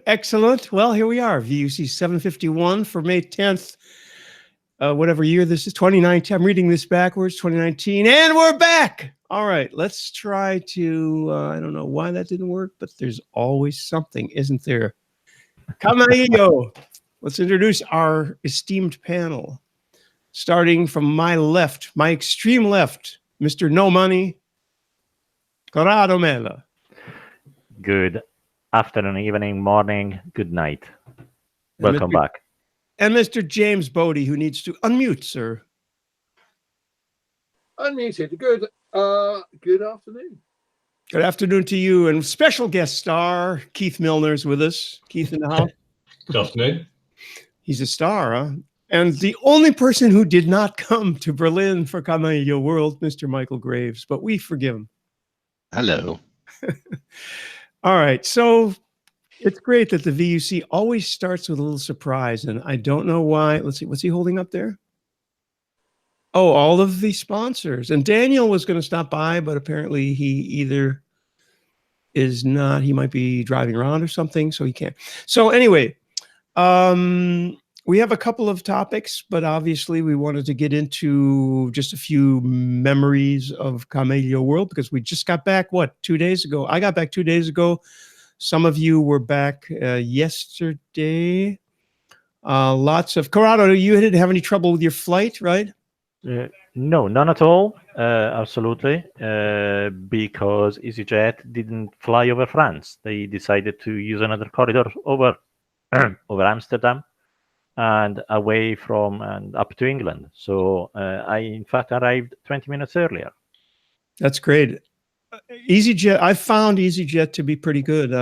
Excellent. Well, here we are, VUC 751 for May 10th, whatever year this is, 2019. I'm reading this backwards, 2019, and we're back. All right, let's try to, I don't know why that didn't work, but there's always something, isn't there? Camarillo. Let's introduce our esteemed panel. Starting from my left, my extreme left, Mr. No Money, Corrado Mela. Good afternoon, evening, morning, good night. Welcome back. And Mr. James Bodie, who needs to unmute, sir. Unmuted. Good afternoon. Good afternoon to you. And special guest star, Keith Milner's with us. Keith in the house. Good afternoon. He's a star, huh? And the only person who did not come to Berlin for Camarillo World, Mr. Michael Graves, but we forgive him. Hello. All right. So it's great that the VUC always starts with a little surprise, and I don't know why. Let's see. What's he holding up there? Oh, all of the sponsors. And Daniel was going to stop by, but apparently he either is not, he might be driving around or something, so he can't. So anyway, we have a couple of topics, but obviously we wanted to get into just a few memories of Camarillo World because we just got back, 2 days ago? I got back 2 days ago. Some of you were back yesterday. Lots of, Corrado, you didn't have any trouble with your flight, right? No, none at all. Absolutely. Because EasyJet didn't fly over France. They decided to use another corridor over over Amsterdam and away from and up to England. So I, in fact, arrived 20 minutes earlier. That's great. EasyJet, I found EasyJet to be pretty good.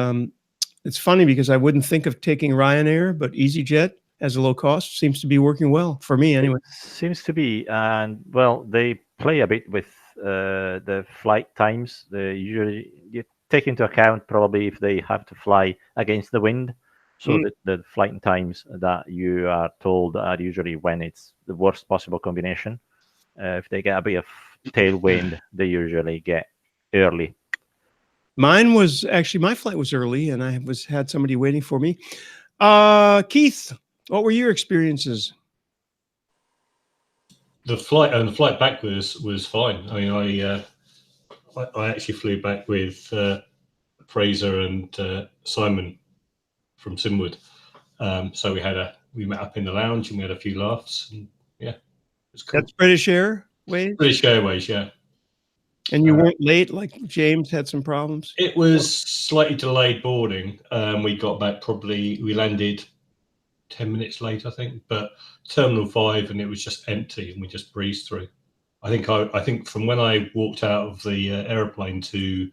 It's funny because I wouldn't think of taking Ryanair, but EasyJet as a low cost seems to be working well for me anyway. It seems to be, and well, they play a bit with the flight times. They usually you take into account probably if they have to fly against the wind. So the flight times that you are told are usually when it's the worst possible combination. If they get a bit of tailwind, they usually get early. Mine was actually, my flight was early and I had somebody waiting for me. Keith, what were your experiences? The flight back was fine. I mean, I actually flew back with Fraser and Simon from Simwood. So we met up in the lounge and we had a few laughs. And yeah, it was cool. That's British Airways? British Airways, yeah. And you weren't late, like James had some problems? It was slightly delayed boarding. We got back we landed 10 minutes late, I think, but Terminal 5 and it was just empty and we just breezed through. I think from when I walked out of the airplane to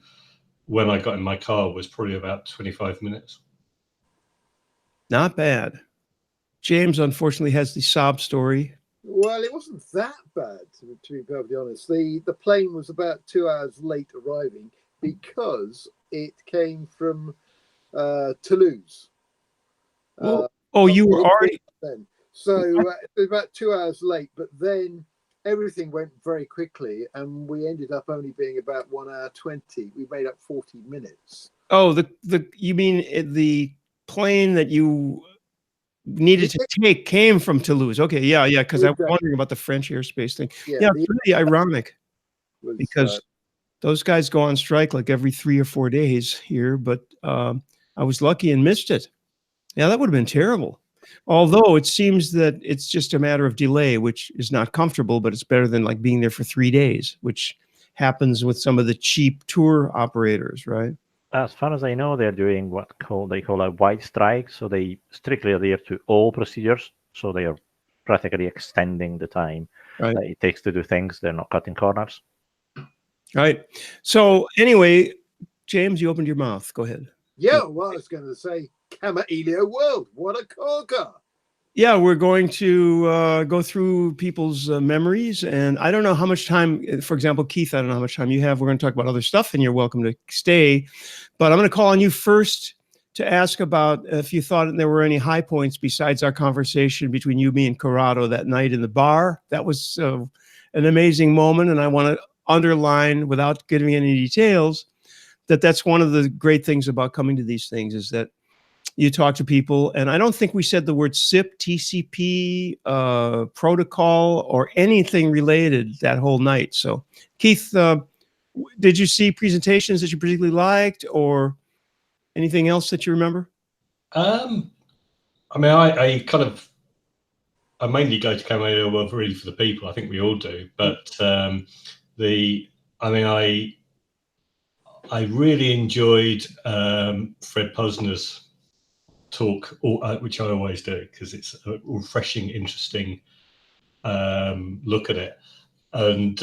when I got in my car was probably about 25 minutes. Not bad. James, unfortunately, has the sob story. Well, it wasn't that bad, to be perfectly honest. The plane was about 2 hours late arriving because it came from Toulouse. You were already... Then. So it was about 2 hours late, but then everything went very quickly and we ended up only being about 1 hour 20. We made up 40 minutes. Oh, you mean the plane that you needed to take came from Toulouse. Okay, yeah, because I was wondering about the French airspace thing. Yeah, it's really ironic because those guys go on strike like every 3 or 4 days here, but I was lucky and missed it. Yeah, that would have been terrible. Although it seems that it's just a matter of delay, which is not comfortable, but it's better than like being there for 3 days, which happens with some of the cheap tour operators, right? As far as I know, they're doing what they call a white strike. So they strictly adhere to all procedures. So they are practically extending the time that it takes to do things. They're not cutting corners. Right. So anyway, James, you opened your mouth. Go ahead. Yeah, well, I was going to say Camarillo World. What a corker. Yeah, we're going to go through people's memories. And I don't know how much time, for example, Keith, I don't know how much time you have. We're going to talk about other stuff and you're welcome to stay. But I'm going to call on you first to ask about if you thought there were any high points besides our conversation between you, me, and Corrado that night in the bar. That was an amazing moment. And I want to underline, without giving any details, that that's one of the great things about coming to these things is that you talk to people, and I don't think we said the word SIP, TCP, protocol, or anything related that whole night. So, Keith, did you see presentations that you particularly liked, or anything else that you remember? I mean, I mainly go to Cameo World really for the people. I think we all do, but I really enjoyed Fred Posner's talk, which I always do because it's a refreshing, interesting look at it. And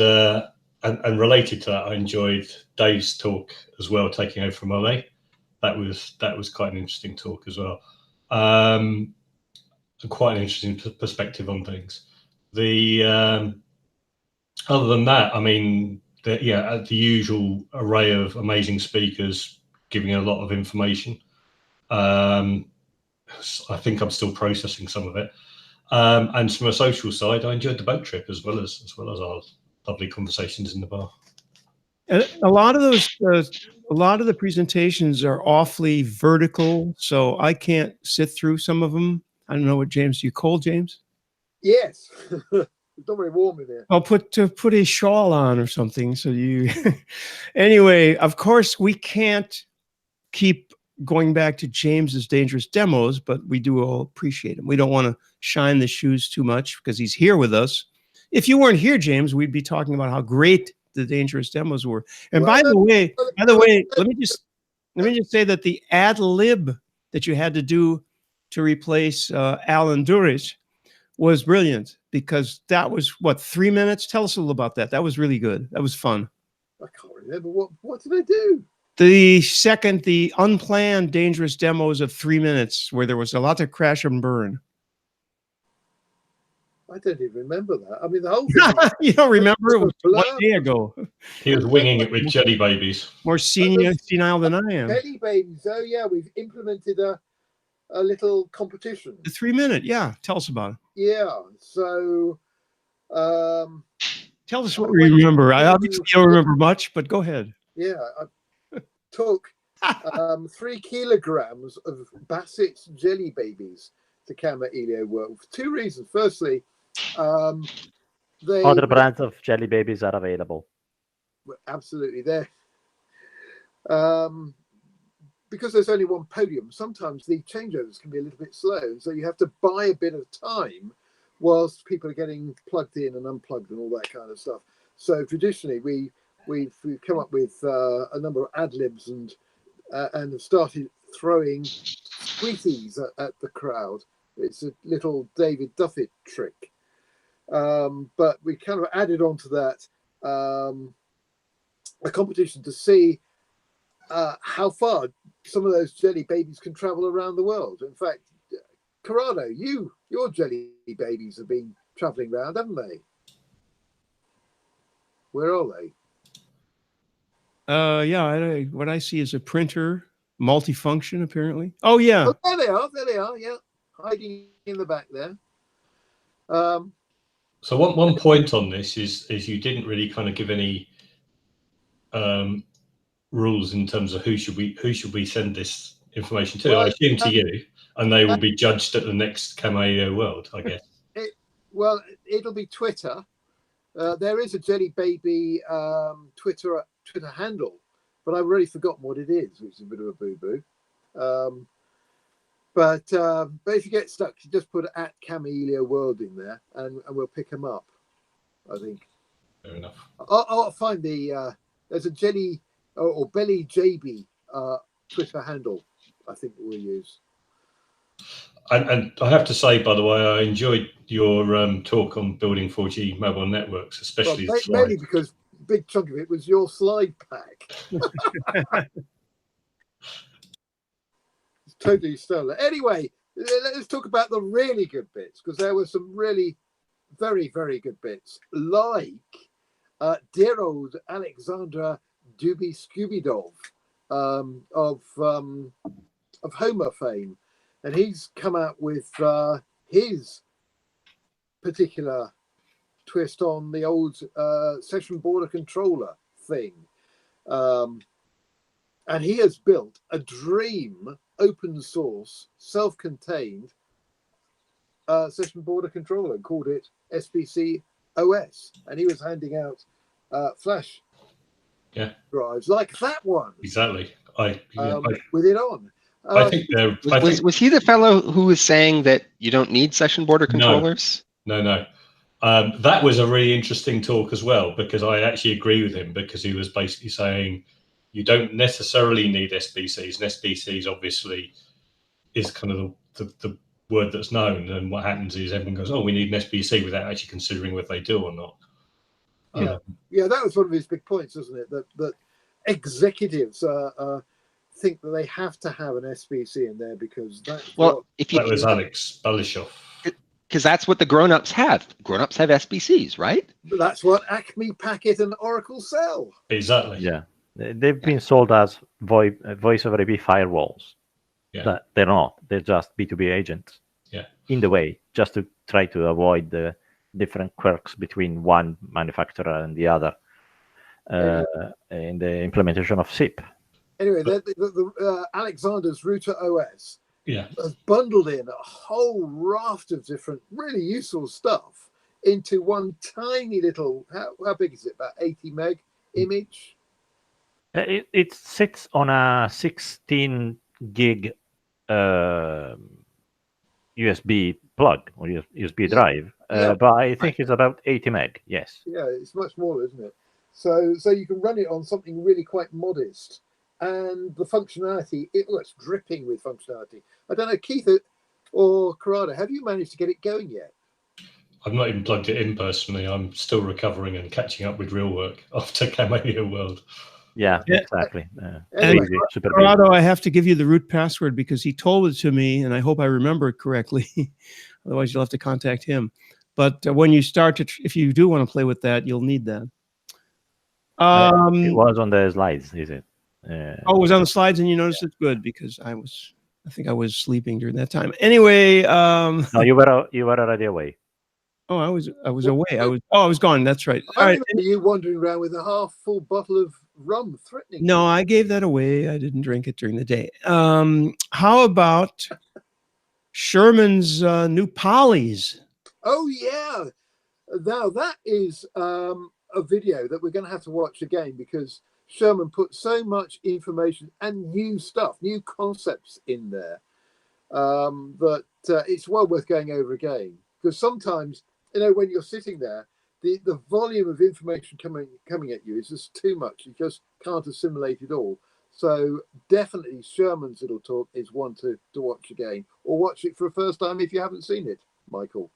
related to that, I enjoyed Dave's talk as well, taking over from Ole. That was quite an interesting talk as well. Quite an interesting perspective on things. Other than that, I mean, the usual array of amazing speakers giving a lot of information. I think I'm still processing some of it. And from a social side, I enjoyed the boat trip as well as our lovely conversations in the bar. And a lot of the presentations are awfully vertical, so I can't sit through some of them. I don't know what, James, you cold, James? Yes. It's not very warm in here. I'll put a shawl on or something. So you, anyway, of course, we can't keep going back to James's dangerous demos, but we do all appreciate him. We don't want to shine the shoes too much because he's here with us. If you weren't here, James, we'd be talking about how great the dangerous demos were. And by the way, let me just say that the ad lib that you had to do to replace Alan Durich was brilliant, because that was, what, 3 minutes? Tell us a little about that. That was really good. That was fun. I can't remember what did I do? The unplanned dangerous demos of 3 minutes, where there was a lot of crash and burn. I don't even remember that. I mean, the whole thing. You don't remember? It was 1 day ago. He was winging it with jelly babies. More senile than I am. Jelly babies. Oh yeah, we've implemented a little competition. The 3 minute, yeah. Tell us about it. Yeah. So tell us what you remember. I obviously don't remember much, but go ahead. Yeah, I took 3 kilograms of Bassett's jelly babies to Camera Elio World for 2 reasons. Firstly, other brands of jelly babies are available. Absolutely, there. Because there's only one podium, sometimes the changeovers can be a little bit slow, and so you have to buy a bit of time whilst people are getting plugged in and unplugged and all that kind of stuff. So traditionally, we've come up with a number of ad libs and have started throwing squeezies at the crowd. It's a little David Duffett trick, but we kind of added on to that a competition to see how far some of those jelly babies can travel around the world. In fact, Corrado, your jelly babies have been traveling around, haven't they? Where are they? Yeah, what I see is a printer, multifunction, apparently. Oh, yeah. Oh, there they are, yeah. Hiding in the back there. So one point on this is you didn't really kind of give any rules in terms of who should we send this information to. Well, I assume to you, and they will be judged at the next Cameo World, I guess. Well, it'll be Twitter. There is a Jelly Baby Twitter handle, but I've already forgotten what it is, which is a bit of a boo-boo. But if you get stuck, you just put @Cameo World in there, and we'll pick them up, I think. Fair enough. I'll find there's a Jelly or Belly JB Twitter handle, I think we'll use. And I have to say, by the way, I enjoyed your talk on building 4G mobile networks, especially mainly because a big chunk of it was your slide pack. It's totally stolen. Anyway, let's talk about the really good bits, because there were some really very, very good bits, like dear old Alexandra Duby Scubidov of Homer fame. And he's come out with his particular twist on the old session border controller thing. And he has built a dream open source, self-contained session border controller and called it SBC OS, and he was handing out flash drives like that one. Exactly. With it on. I think was he the fellow who was saying that you don't need session border controllers? No. That was a really interesting talk as well, because I actually agree with him, because he was basically saying you don't necessarily need SBCs, and SBCs obviously is kind of the word that's known, and what happens is everyone goes, oh, we need an SBC, without actually considering whether they do or not. Yeah, that was one of his big points, wasn't it? That executives think that they have to have an SBC in there because that was Alex Belishoff. Because that's what the grown-ups have. Grown-ups have SBCs, right? But that's what Acme Packet and Oracle sell. Exactly. Yeah, they've been sold as voice over IP firewalls. Yeah. They're not. They're just B2B agents. Yeah. In the way, just to try to avoid the different quirks between one manufacturer and the other in the implementation of SIP. Anyway, the Alexander's Router OS has bundled in a whole raft of different, really useful stuff into one tiny little, how big is it? About 80 meg image? It sits on a 16 gig USB plug or USB drive, but I think it's about 80 meg. Yes. Yeah, it's much smaller, isn't it? So you can run it on something really quite modest, and the functionality, it's dripping with functionality. I don't know, Keith or Corrado, have you managed to get it going yet? I've not even plugged it in personally. I'm still recovering and catching up with real work after Cameo World. Yeah, exactly. Anyway, Corrado, I have to give you the root password because he told it to me, and I hope I remember it correctly. Otherwise, you'll have to contact him. But when you start to, if you do want to play with that, you'll need that. It was on the slides, is it? It was on the slides, and you noticed it's good because I think I was sleeping during that time. Anyway, no, you were already away. Oh, I was away. I was gone. That's right. I remember you wandering around with a half-full bottle of rum, threatening. No, I gave that away. I didn't drink it during the day. How about Sherman's new polys? Oh yeah, now that is a video that we're going to have to watch again because Sherman put so much information and new stuff, new concepts in there that it's well worth going over again. Because sometimes, when you're sitting there, the volume of information coming at you is just too much. You just can't assimilate it all. So definitely Sherman's little talk is one to watch again, or watch it for the first time if you haven't seen it, Michael.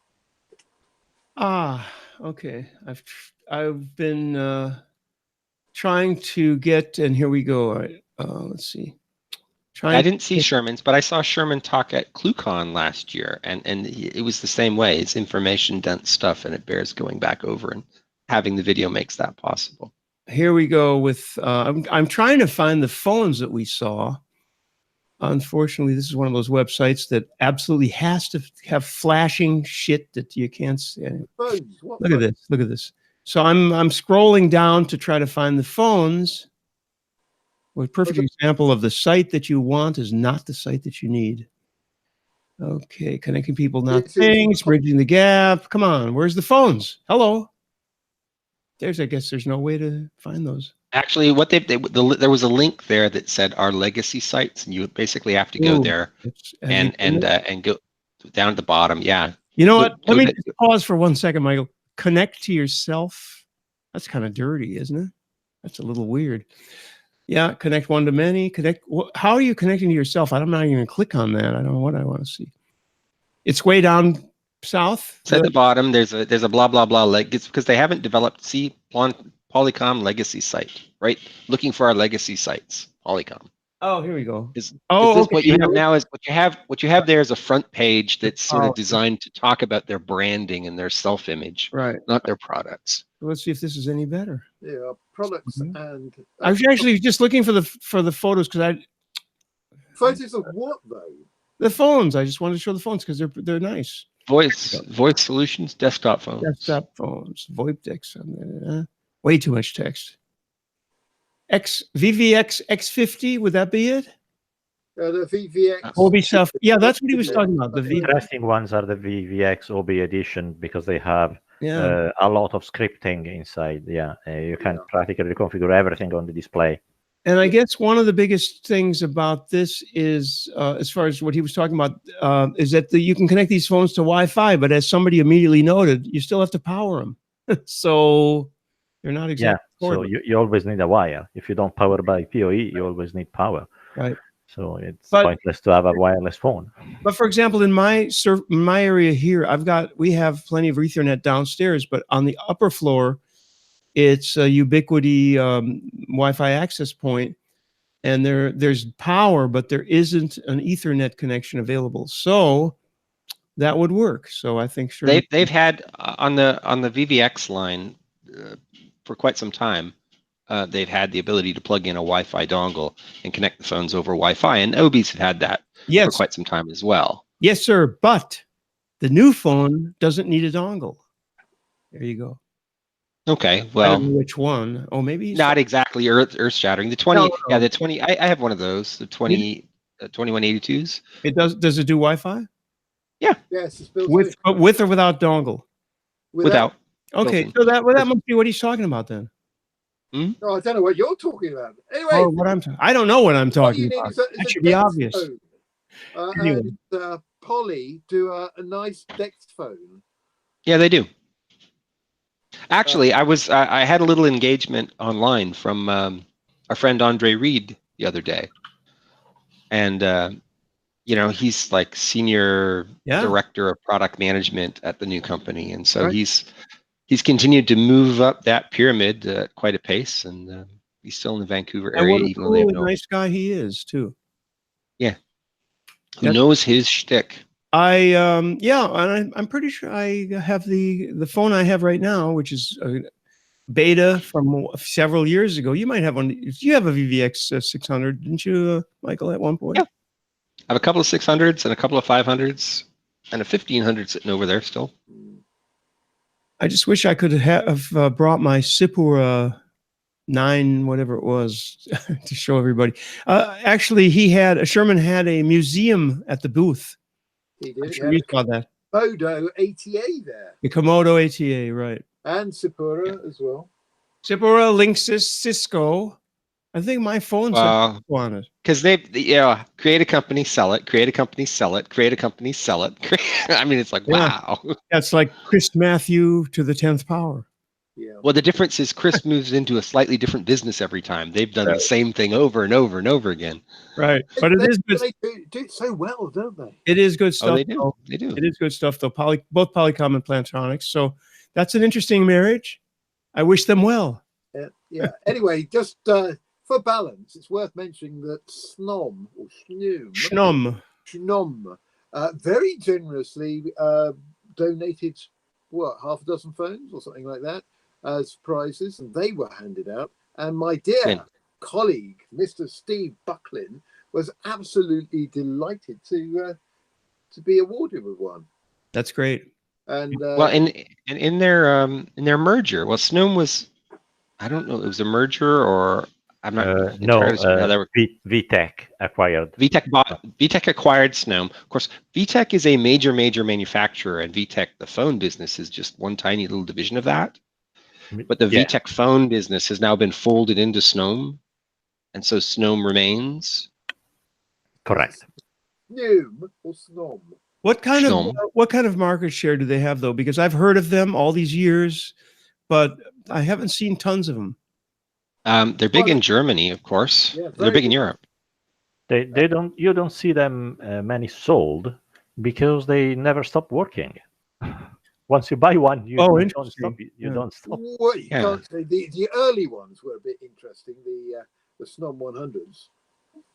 Okay. I've been trying to get, and here we go. All right, let's see. I didn't see Sherman's, but I saw Sherman talk at ClueCon last year, and it was the same way. It's information dense stuff, and it bears going back over, and having the video makes that possible. Here we go with, I'm trying to find the phones that we saw. Unfortunately, this is one of those websites that absolutely has to have flashing shit that you can't see. Look at this. Look at this. So I'm scrolling down to try to find the phones. Well, a perfect example of the site that you want is not the site that you need. Okay, connecting people, not things, bridging the gap. Come on, where's the phones? Hello. I guess there's no way to find those. Actually, what there was a link there that said our legacy sites, and you basically have to go there and go down at the bottom. Yeah. You know what? Let me just pause for 1 second, Michael. Connect to yourself. That's kind of dirty, isn't it? That's a little weird. Yeah, connect one to many. How are you connecting to yourself? I'm not even going to click on that. I don't know what I want to see. It's way down south. It's at the bottom. There's a blah blah blah. It's because they haven't developed Polycom legacy site, right? Looking for our legacy sites, Polycom. Oh, here we go. What you have now is what you have there is a front page that's sort of designed to talk about their branding and their self-image, right? Not their products. Let's see if this is any better. Yeah, products and. I was actually just looking for the photos because photos of what though? The phones. I just wanted to show the phones because they're nice. Voice solutions, desktop phones. Desktop phones, VoIP decks. Way too much text. VVX X50, would that be it? The VVX. OB stuff. Yeah, that's what he was talking about. The V. Interesting ones are the VVX OB edition because they have Yeah. a lot of scripting inside. Yeah, you can practically configure everything on the display. And I guess one of the biggest things about this is, as far as what he was talking about, is that you can connect these phones to Wi-Fi, but as somebody immediately noted, you still have to power them. So they're not exactly. Yeah, so you always need a wire. If you don't power by PoE, you always need power. Right. So it's pointless to have a wireless phone. But for example, in my area here, we have plenty of Ethernet downstairs, but on the upper floor, it's a Ubiquiti Wi-Fi access point, and there's power, but there isn't an Ethernet connection available. So that would work. So I think sure they've had on the VVX line for quite some time. They've had the ability to plug in a Wi-Fi dongle and connect the phones over Wi-Fi, and OBs have had that for quite some time as well. Yes, sir. But the new phone doesn't need a dongle. There you go. Okay, I well, don't know which one. Oh, maybe not exactly earth-shattering. The 20, No. yeah, the 20. I have one of those. The 2182s. It does. Does it do Wi-Fi? Yeah. Yes, it's built With or without dongle? Without. Okay, built-in. so that must be what he's talking about then. No, I don't know what you're talking about. Anyway, Oh, I don't know what I'm what talking you need about. is a That should be DeX obvious. phone. Anyway. And Polly do a nice DeX phone. Yeah, they do. Actually, I had a little engagement online from our friend Andre Reed the other day, and he's like senior director of product management at the new company, and so he's continued to move up that pyramid at quite a pace, and he's still in the Vancouver area. And what a even though they have cool, nice guy he is too. Yeah, who knows his shtick. And I'm pretty sure I have the phone I have right now, which is a beta from several years ago. You might have one. You have a VVX 600, didn't you, Michael, at one point? Yeah. I have a couple of 600s and a couple of 500s and a 1500 sitting over there still. I just wish I could have brought my Sipura 9, whatever it was, to show everybody. Actually, Sherman had a museum at the booth. He did. I'm sure you saw that. Komodo ATA there. The Komodo ATA, right. And Sipura as well. Sipura, Linksys, Cisco. I think my phone's on it. Because they create a company, sell it, create a company, sell it, create a company, sell it. I mean, it's like, wow. That's like Chris Matthew to the 10th power. Yeah. Well, the difference is Chris moves into a slightly different business every time. They've done the same thing over and over and over again. Right. But it is good. They do it so well, don't they? It is good stuff. Oh, they do. They do. It is good stuff, though. Both Polycom and Plantronics. So that's an interesting marriage. I wish them well. Yeah. Anyway, just for balance, it's worth mentioning that Snom or Schnom very generously donated half a dozen phones or something like that as prizes, and they were handed out. And my dear colleague, Mr. Steve Bucklin, was absolutely delighted to be awarded with one. That's great. And well, in their merger, well, Snome was, I don't know, it was a merger or I'm not entirely sure how that worked. VTech acquired. VTech acquired Snome. Of course, VTech is a major manufacturer, and VTech, the phone business, is just one tiny little division of that. But the VTech phone business has now been folded into Snome, and so Snome remains. Correct. Snom or Snom. What kind of market share do they have, though? Because I've heard of them all these years, but I haven't seen tons of them. They're big in Germany, of course. Yeah, they're big in Europe. You don't see them many sold because they never stop working. Once you buy one, you don't stop. Well, you can't say the early ones were a bit interesting. The Snom 100s.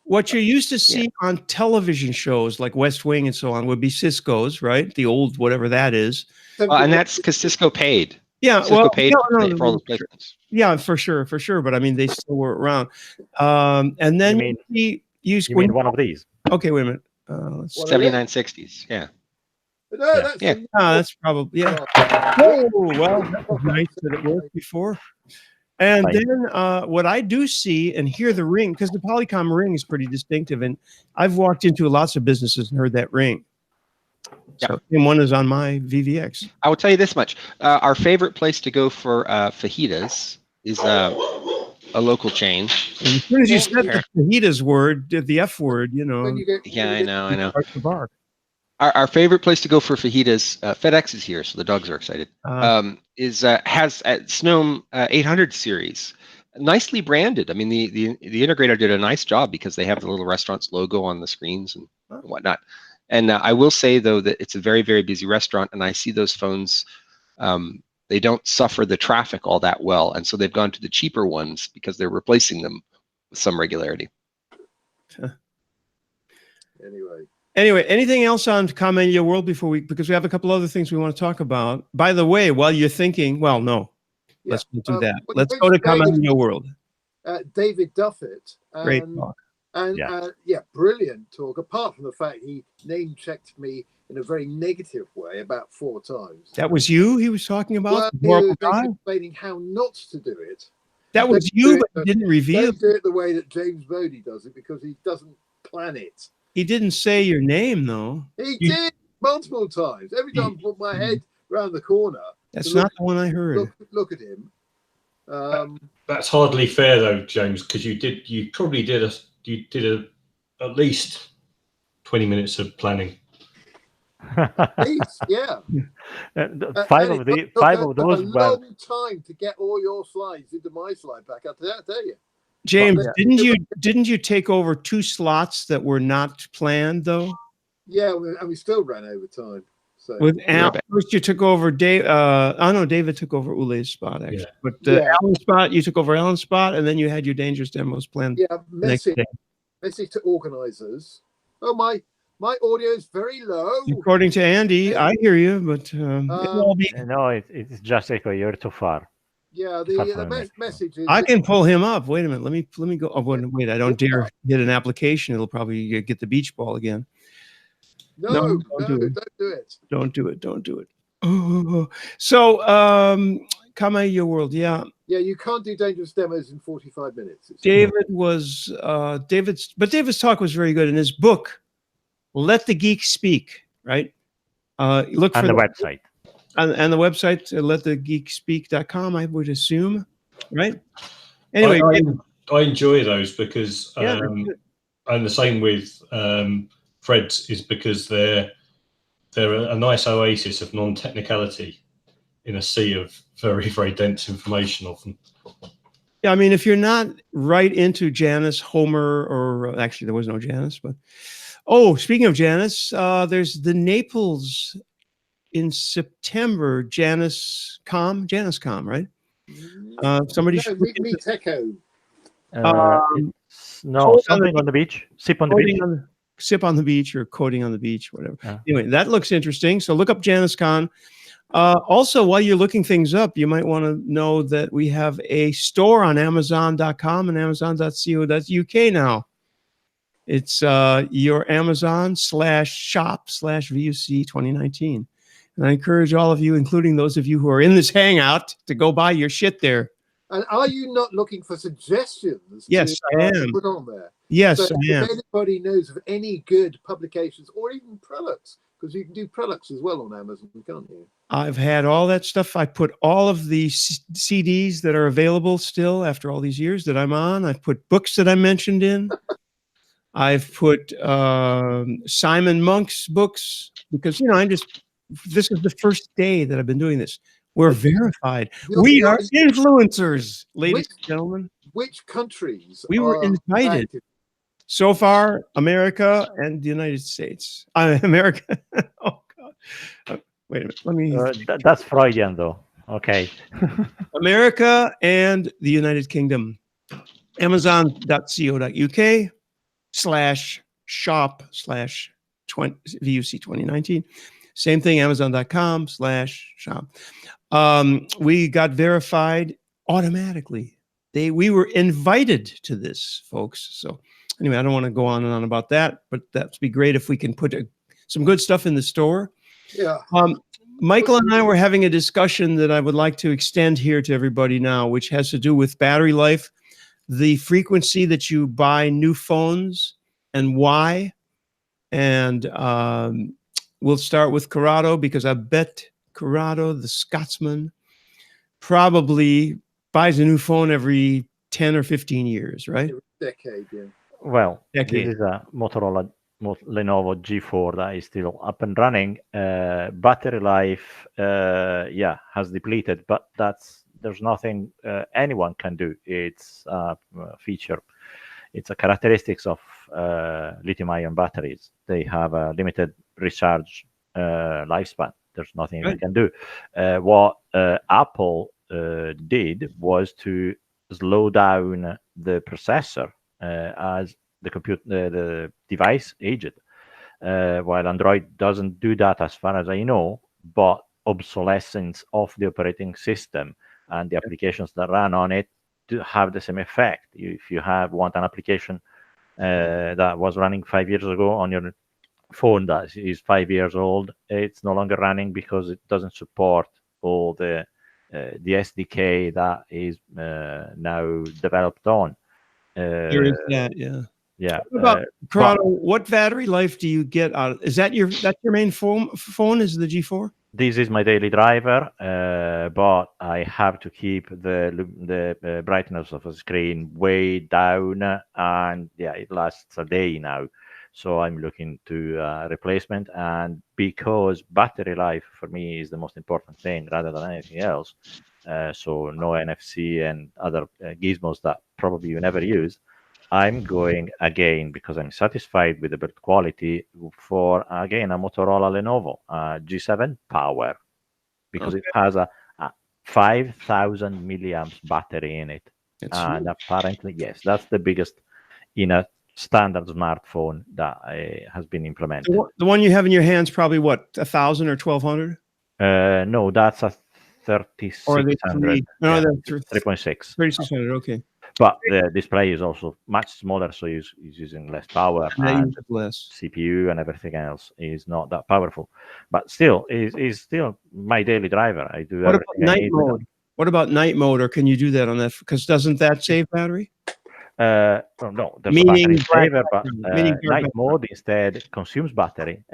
What you used to see on television shows like West Wing and so on would be Cisco's, right? The old whatever that is. And that's because Cisco paid. Yeah, Cisco paid for all those placements. Yeah, for sure. But I mean, they still were around. And then you mean one of these? Okay, wait a minute. 7960s. Yeah. No, that's probably Oh, well, that was nice that it worked before. And Fine. then what I do see and hear the ring, because the Polycom ring is pretty distinctive, and I've walked into lots of businesses and heard that ring. So, and one is on my VVX. I will tell you this much: our favorite place to go for fajitas is a local chain. And as soon as you said the fajitas word, the F word, you know. When you get, Yeah, I know. Start to bark. Our favorite place to go for fajitas, FedEx is here, so the dogs are excited. Has at Snome 800 series, nicely branded. I mean, the integrator did a nice job because they have the little restaurant's logo on the screens and whatnot. And I will say though that it's a very, very busy restaurant, and I see those phones. They don't suffer the traffic all that well, and so they've gone to the cheaper ones because they're replacing them with some regularity. Anyway, anything else on Common Your World before because we have a couple other things we want to talk about. By the way, while you're thinking, well, no, let's not do that. Let's go to Common Your World. David Duffett. Great talk. And brilliant talk. Apart from the fact he name checked me in a very negative way about 4 times. That was you he was talking about? Well, he was explaining how not to do it. That was you, but he didn't reveal. Don't do it the way that James Bodie does it, because he doesn't plan it. He didn't say your name, though. He did multiple times. Every time I put my head round the corner. That's not the one I heard. Look at him. That's hardly fair, though, James, because you probably did at least 20 minutes of planning. At least, yeah. Five of those. A long time to get all your slides into my slide pack. I'll tell you. James, didn't you take over 2 slots that were not planned though? Yeah, and we still ran over time. So with Al, first you took over Dave. David took over Ule's spot actually, but Alan's spot you took over Alan's spot, and then you had your dangerous demos planned. Yeah, message to organizers. Oh my audio is very low. According to Andy, I hear you, but no, it's just echo. You're too far. Yeah, the message is. I can pull him up. Wait a minute. Let me go. Oh, wait, I don't dare hit an application. It'll probably get the beach ball again. No, don't do it. Don't do it. Oh. So, Common Your World, yeah. Yeah, you can't do dangerous demos in 45 minutes. David's talk was very good. In his book, Let the Geek Speak, right? Look for the website. And the website, letthegeekspeak.com, I would assume, right? Anyway, I enjoy those because, and the same with Fred's, is because they're a nice oasis of non-technicality in a sea of very, very dense information often. Yeah, I mean, if you're not right into Janice, Homer, or actually there was no Janice, but speaking of Janice, there's the Naples in September, JaniceCom, right? Somebody meet Techo. No, something on the beach. Sip on the beach. Sip on the beach or coding on the beach, whatever. Anyway, that looks interesting. So look up JaniceCon. Also, while you're looking things up, you might want to know that we have a store on Amazon.com and Amazon.co.uk now. It's your Amazon/shop/VUC 2019. And I encourage all of you, including those of you who are in this hangout, to go buy your shit there. And are you not looking for suggestions? Yes, I am. Put on there. Yes, so I am. If anybody knows of any good publications or even products, because you can do products as well on Amazon, can't you? I've had all that stuff. I put all of the CDs that are available still after all these years that I'm on. I've put books that I mentioned in. I've put Simon Monk's books because, this is the first day that I've been doing this. We're verified. We are influencers, ladies and gentlemen. Which countries? We were invited. Active? So far, America and the United States. America. Oh, God. Wait a minute. Let me. That's Freudian, though. Okay. America and the United Kingdom. Amazon.co.uk/shop/VUC 2019. Same thing, Amazon.com/shop. We got verified automatically. We were invited to this, folks. So anyway, I don't want to go on and on about that, but that'd be great if we can put some good stuff in the store. Yeah. Michael and I were having a discussion that I would like to extend here to everybody now, which has to do with battery life, the frequency that you buy new phones and why. And we'll start with Corrado, because I bet Corrado, the Scotsman, probably buys a new phone every 10 or 15 years, right? Decade, yeah. Well, Decade. this is a Motorola Lenovo G4 that is still up and running. Battery life, yeah, has depleted, but there's nothing anyone can do. It's a feature. It's a characteristics of lithium-ion batteries. They have a limited recharge lifespan. There's nothing they can do. What Apple did was to slow down the processor as the device aged. While Android doesn't do that, as far as I know, but obsolescence of the operating system and the applications that run on it to have the same effect. If you want an application that was running 5 years ago on your phone that is 5 years old, it's no longer running because it doesn't support all the SDK that is now developed on. There is that, yeah. Yeah. What about Corrado? What battery life do you get out of? Is that your main phone? Is the G4? This is my daily driver, but I have to keep the brightness of the screen way down, and yeah, it lasts a day now. So I'm looking to replacement, and because battery life for me is the most important thing rather than anything else, so no NFC and other gizmos that probably you never use, I'm going again, because I'm satisfied with the build quality, for again a Motorola Lenovo G7 Power, because it has a 5,000 milliamps battery in it. And apparently, yes, that's the biggest in a standard smartphone that has been implemented. The one you have in your hands, probably what, 1,000 or 1,200? No, that's a 3600. No, yeah, that's 3.6. 3,600. Okay. But the display is also much smaller, so it's using less power, and less CPU and everything else is not that powerful. But still, is still my daily driver. I do. What about everything I night need mode? What about night mode, or can you do that on that? Because doesn't that save battery? No, there's Meaning a battery saver, but meaning night mode instead consumes battery.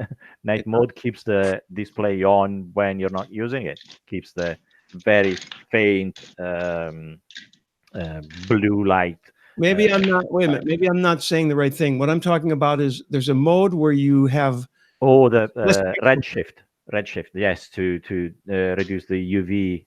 Night mode keeps the display on when you're not using it. Keeps the very faint blue light. Maybe I'm not. Wait a minute. Maybe I'm not saying the right thing. What I'm talking about is there's a mode where you have the redshift. Yes, to reduce the UV.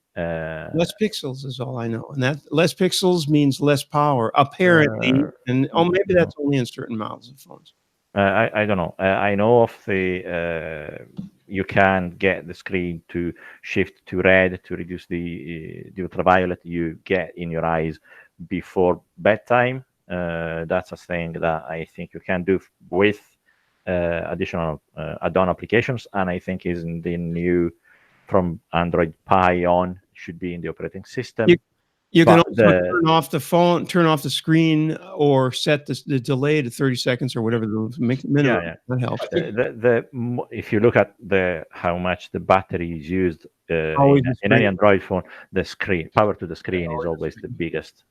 Less pixels is all I know, and that less pixels means less power, apparently. And maybe that's only in certain models of phones. I don't know. I know of the you can get the screen to shift to red to reduce the ultraviolet you get in your eyes before bedtime. That's a thing that I think you can do with additional add-on applications, and I think is in the new from Android Pie on should be in the operating system. You can also turn off the phone, turn off the screen, or set the delay to 30 seconds or whatever the minimum. Yeah. That helps. If you look at how much the battery is used in any Android phone, the screen power to the screen is always the biggest.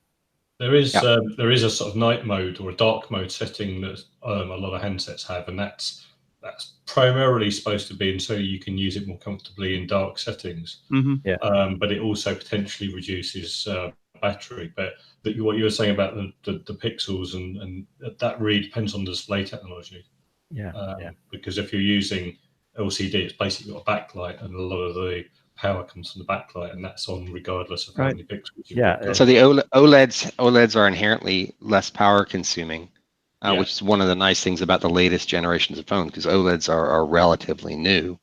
There is a sort of night mode or a dark mode setting that a lot of handsets have, and that's primarily supposed to be so you can use it more comfortably in dark settings. Mm-hmm. Yeah. But it also potentially reduces battery. But what you were saying about the pixels and that really depends on the display technology. Yeah. Because if you're using LCD, it's basically got a backlight, and a lot of the power comes from the backlight, and that's on regardless of how many pixels you've got. So the OLEDs are inherently less power consuming, which is one of the nice things about the latest generations of phones, because OLEDs are relatively new.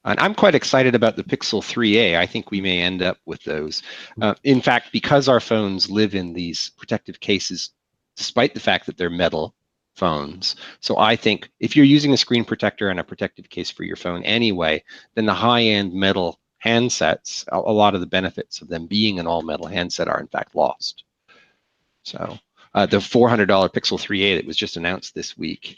And I'm quite excited about the Pixel 3a. I think we may end up with those. In fact, because our phones live in these protective cases, despite the fact that they're metal phones. So I think if you're using a screen protector and a protective case for your phone anyway, then the high-end metal handsets, a lot of the benefits of them being an all-metal handset are in fact lost. So the $400 Pixel 3a that was just announced this week,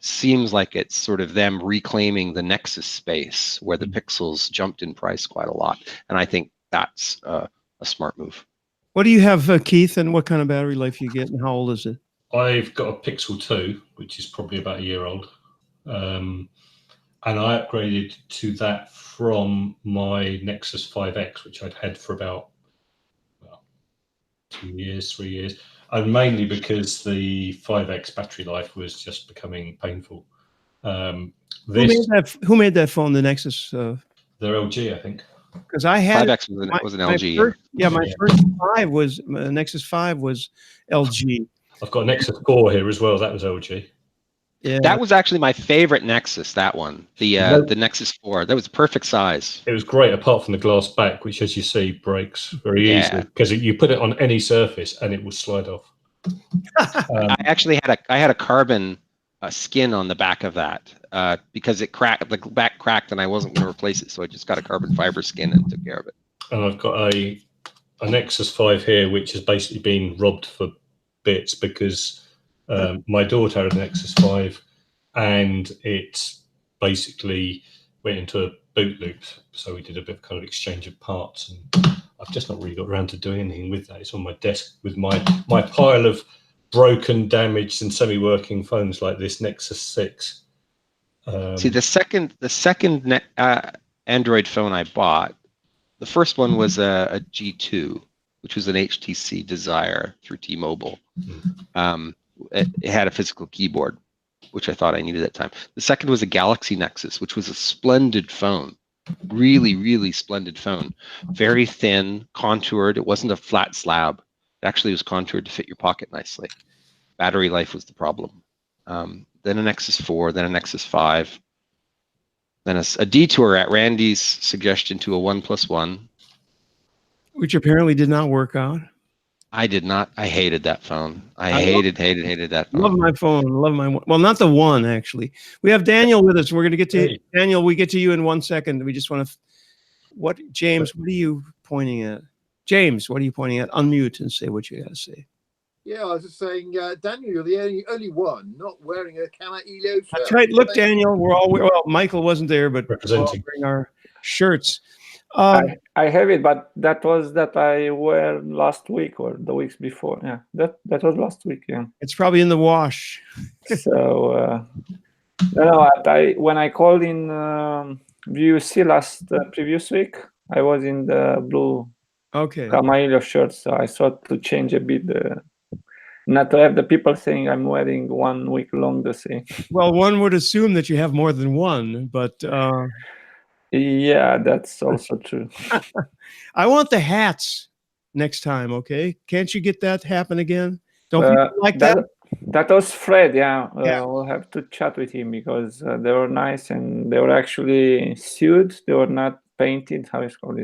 seems like it's sort of them reclaiming the Nexus space where the Pixels jumped in price quite a lot. And I think that's a smart move. What do you have, Keith, and what kind of battery life you get, and how old is it? I've got a Pixel 2, which is probably about a year old. And I upgraded to that from my Nexus 5X, which I'd had for about 2 years, 3 years. And mainly because the 5X battery life was just becoming painful. Who made that phone, the Nexus? They're LG, I think. Because I had 5X was an LG. My first 5 was Nexus 5 was LG. I've got a Nexus 4 here as well. That was LG. Yeah, That was actually my favorite Nexus. That one, the Nexus 4. That was perfect size. It was great, apart from the glass back, which, as you see, breaks very easily because you put it on any surface and it will slide off. I actually had a carbon skin on the back of that because it cracked, the back cracked, and I wasn't going to replace it, so I just got a carbon fiber skin and took care of it. And I've got a Nexus 5 here, which has basically been robbed for bits because my daughter had a Nexus 5 and it basically went into a boot loop. So we did a bit of kind of exchange of parts, and I've just not really got around to doing anything with that. It's on my desk with my pile of broken, damaged, and semi-working phones like this Nexus 6. See, the second Android phone I bought, the first one was a G2, which was an HTC Desire through T-Mobile. It had a physical keyboard, which I thought I needed at the time. The second was a Galaxy Nexus, which was a splendid phone. Really, really splendid phone. Very thin, contoured. It wasn't a flat slab. It actually was contoured to fit your pocket nicely. Battery life was the problem. Then a Nexus 4, then a Nexus 5, then a detour at Randy's suggestion to a 1+1. which apparently did not work out. I did not. I hated that phone. I hated that phone. Love my phone. Love my one. Well, not the one, actually. We have Daniel with us. We're going to get to Daniel. We get to you in 1 second. We just want to. James? What are you pointing at? James, what are you pointing at? Unmute and say what you got to say. Yeah, I was just saying, Daniel, you're the only one not wearing a Cama Elio shirt. That's right. Look, Daniel, we're all well. Michael wasn't there, but we're all Representing. wearing our shirts. I have it, but that was that I wear last week or the weeks before. Yeah, that was last week. Yeah, It's probably in the wash. so no, when I called in VUC last previous week, I was in the blue Camaillo shirt, so I thought to change a bit, not to have the people saying I'm wearing 1 week long the same. Well, one would assume that you have more than one, but yeah, that's also true. I want the hats next time. Okay, can't you get that happen again? Don't people like that? That was Fred. Yeah, we'll have to chat with him because they were nice and they were actually sewed. They were not painted. How is it called?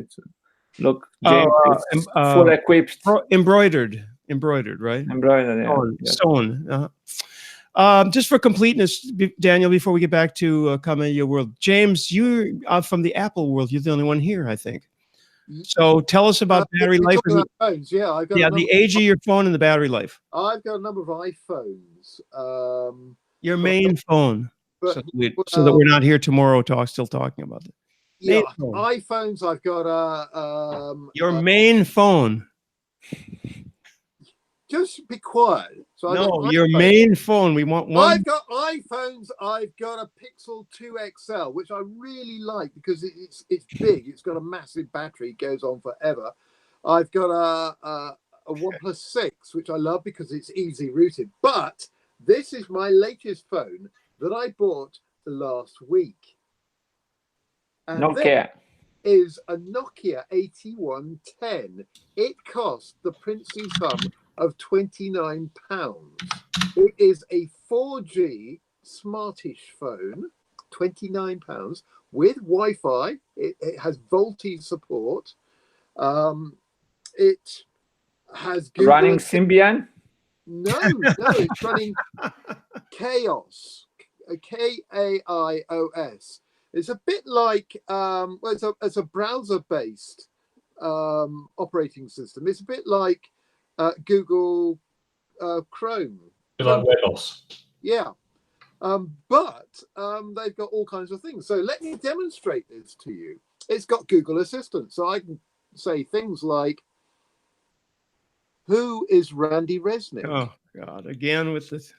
Look, James is full equipped. Embroidered, right? Embroidered, yeah. Stone. Just for completeness, Daniel, before we get back to Camellia World, James, you from the Apple world. You're the only one here, I think. So tell us about battery life. Phones, yeah, the age of your phone and the battery life. I've got a number of iPhones. Your main phone, so that we're not here tomorrow still talking about it. Yeah, iPhones. I've got your main phone. Just be quiet. So no, your main phone. We want one. I've got iPhones. I've got a Pixel 2 XL, which I really like because it's big. It's got a massive battery. It goes on forever. I've got a OnePlus 6, which I love because it's easy rooted. But this is my latest phone that I bought last week. And Nokia. Is a Nokia 8110. It cost the princely sum of £29. It is a 4G smartish phone, £29 with Wi-Fi. It has VoLTE support. It has Google running Symbian. No, it's running Chaos, KAIOS. It's a bit like it's a browser-based operating system. It's a bit like Google Chrome. You like WebOS? Yeah, But they've got all kinds of things. So let me demonstrate this to you. It's got Google Assistant, so I can say things like, "Who is Randy Resnick?" Oh God! Again with this.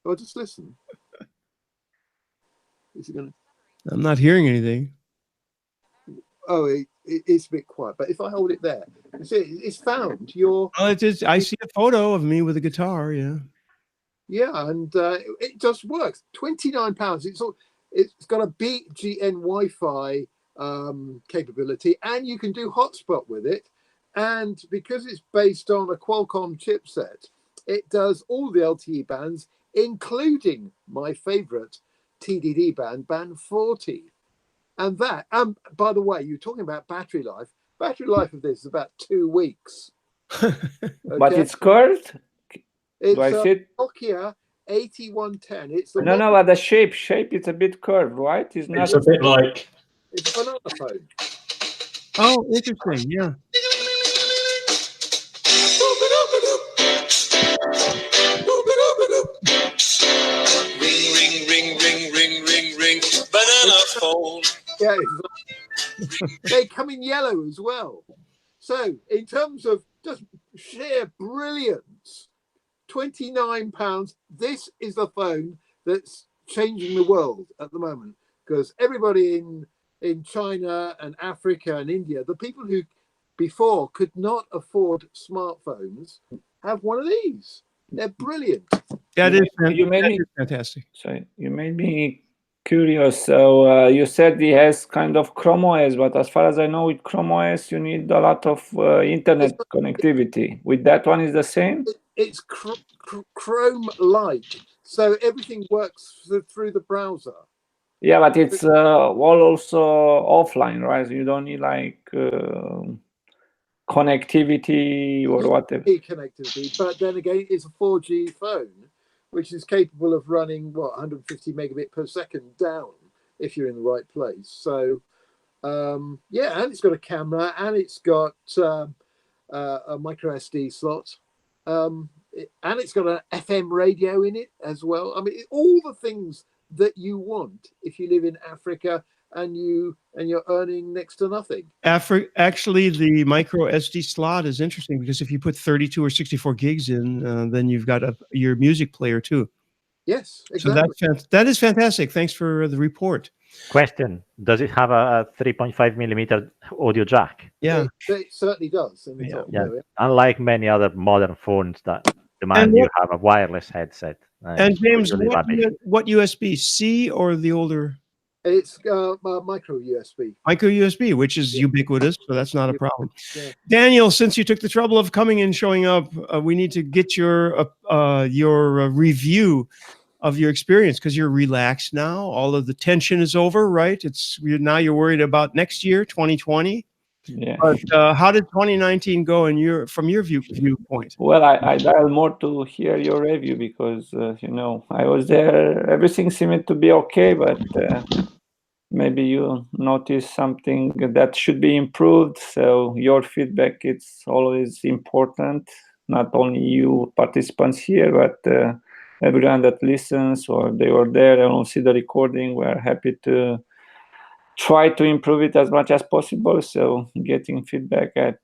Oh, just listen. Is it going to? I'm not hearing anything. Oh, it's a bit quiet. But if I hold it there, you see, it's found your. Oh, it is. I see a photo of me with a guitar. Yeah. Yeah, and it just works. £29. It's got a BGN Wi-Fi capability, and you can do hotspot with it. And because it's based on a Qualcomm chipset, it does all the LTE bands, including my favorite TDD band, band 40. And that, by the way, you're talking about battery life. Battery life of this is about 2 weeks. But it's curved. It's Do I see it? Nokia 8110. It's the no, but the shape it's a bit curved, right? It's not. It's a bit like. It's a banana phone. Oh, interesting. Yeah. Ring, banana phone. Yeah, they come in yellow as well. So, in terms of just sheer brilliance, £29. This is the phone that's changing the world at the moment, because everybody in China and Africa and India, the people who before could not afford smartphones, have one of these. They're brilliant. That is fantastic. Sorry, you made me curious. So you said he has kind of Chrome OS, but as far as I know, with Chrome OS, you need a lot of internet connectivity. With that one, is the same? It's Chrome-like, so everything works through the browser. Yeah, but it's all also offline, right? So you don't need like connectivity or whatever. Connectivity, but then again, it's a 4G phone, which is capable of running 150 megabit per second down if you're in the right place. So yeah, and it's got a camera, and it's got a micro SD slot, and it's got an FM radio in it as well. I mean, all the things that you want if you live in Africa and you're earning next to nothing. Actually, the micro SD slot is interesting because if you put 32 or 64 gigs in, then you've got your music player too. Yes, exactly. So that is fantastic. Thanks for the report. Question: does it have a 3.5 millimeter audio jack? Yeah, it certainly does. Yeah. Unlike many other modern phones that demand you have a wireless headset. And James, what USB? C or the older? It's micro USB. Micro USB, which is ubiquitous, so that's not a problem. Yeah. Daniel, since you took the trouble of coming and showing up, we need to get your review of your experience, because you're relaxed now. All of the tension is over, right? Now you're worried about next year, 2020. Yeah. But how did 2019 go from your viewpoint? Well, I dial more to hear your review because I was there. Everything seemed to be okay, but maybe you noticed something that should be improved. So your feedback, it's always important. Not only you participants here, but everyone that listens or they were there and will see the recording. We're happy to try to improve it as much as possible. So getting feedback at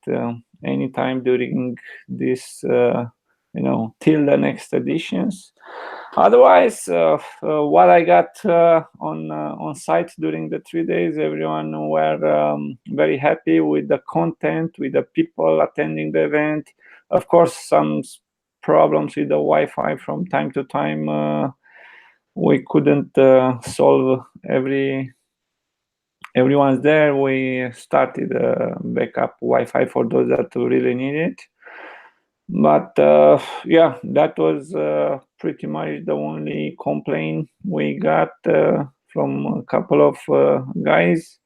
any time during this, till the next editions. Otherwise, what I got on site during the 3 days, everyone were very happy with the content, with the people attending the event. Of course, some problems with the Wi-Fi from time to time. We couldn't solve everyone's there. We started backup Wi-Fi for those that really need it. But yeah, that was pretty much the only complaint we got from a couple of guys.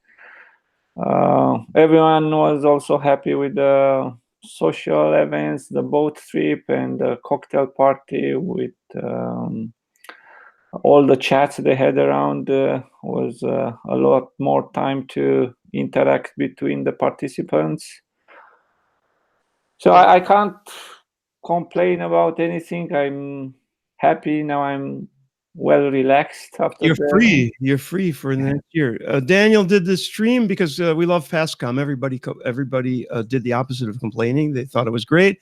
Everyone was also happy with the social events, the boat trip and the cocktail party with all the chats they had around. Was a lot more time to interact between the participants. So I can't complain about anything. I'm happy now. I'm well relaxed after. You're free. You're free for the next year. Daniel did the stream because we love FastCom. Everybody did the opposite of complaining. They thought it was great.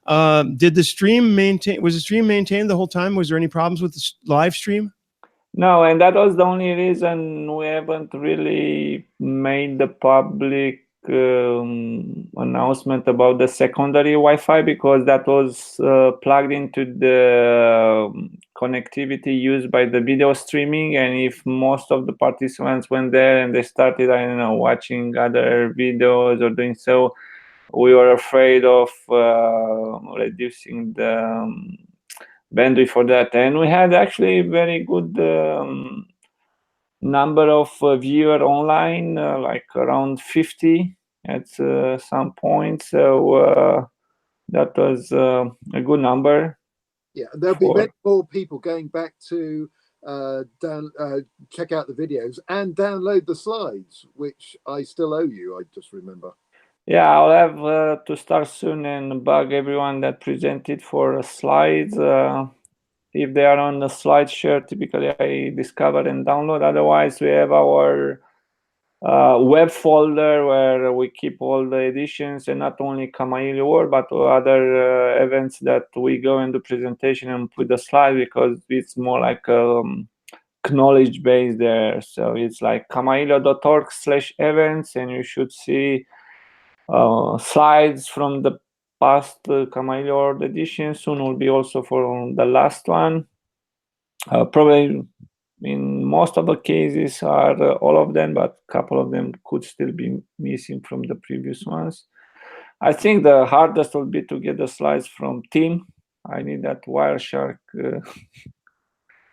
Did the stream maintain? Was the stream maintained the whole time? Was there any problems with the live stream? No, and that was the only reason we haven't really made the public announcement about the secondary Wi-Fi, because that was plugged into the connectivity used by the video streaming. And if most of the participants went there and they started, I don't know, watching other videos or doing so, we were afraid of reducing the bandwidth for that. And we had actually very good number of viewer online, like around 50 at some point. So that was a good number. Yeah, there'll be many more people going back to check out the videos and download the slides, which I still owe you, I just remember. Yeah, I'll have to start soon and bug everyone that presented for slides. If they are on the SlideShare, typically I discover and download. Otherwise, we have our web folder where we keep all the editions, and not only Kamaili World, but other events that we go into presentation and put the slide, because it's more like knowledge base there. So it's like kamailo.org/events, and you should see slides from the past Kamaili World edition. Soon will be also for the last one. Probably in most of the cases are all of them, but a couple of them could still be missing from the previous ones. I think the hardest will be to get the slides from Tim. I need that Wireshark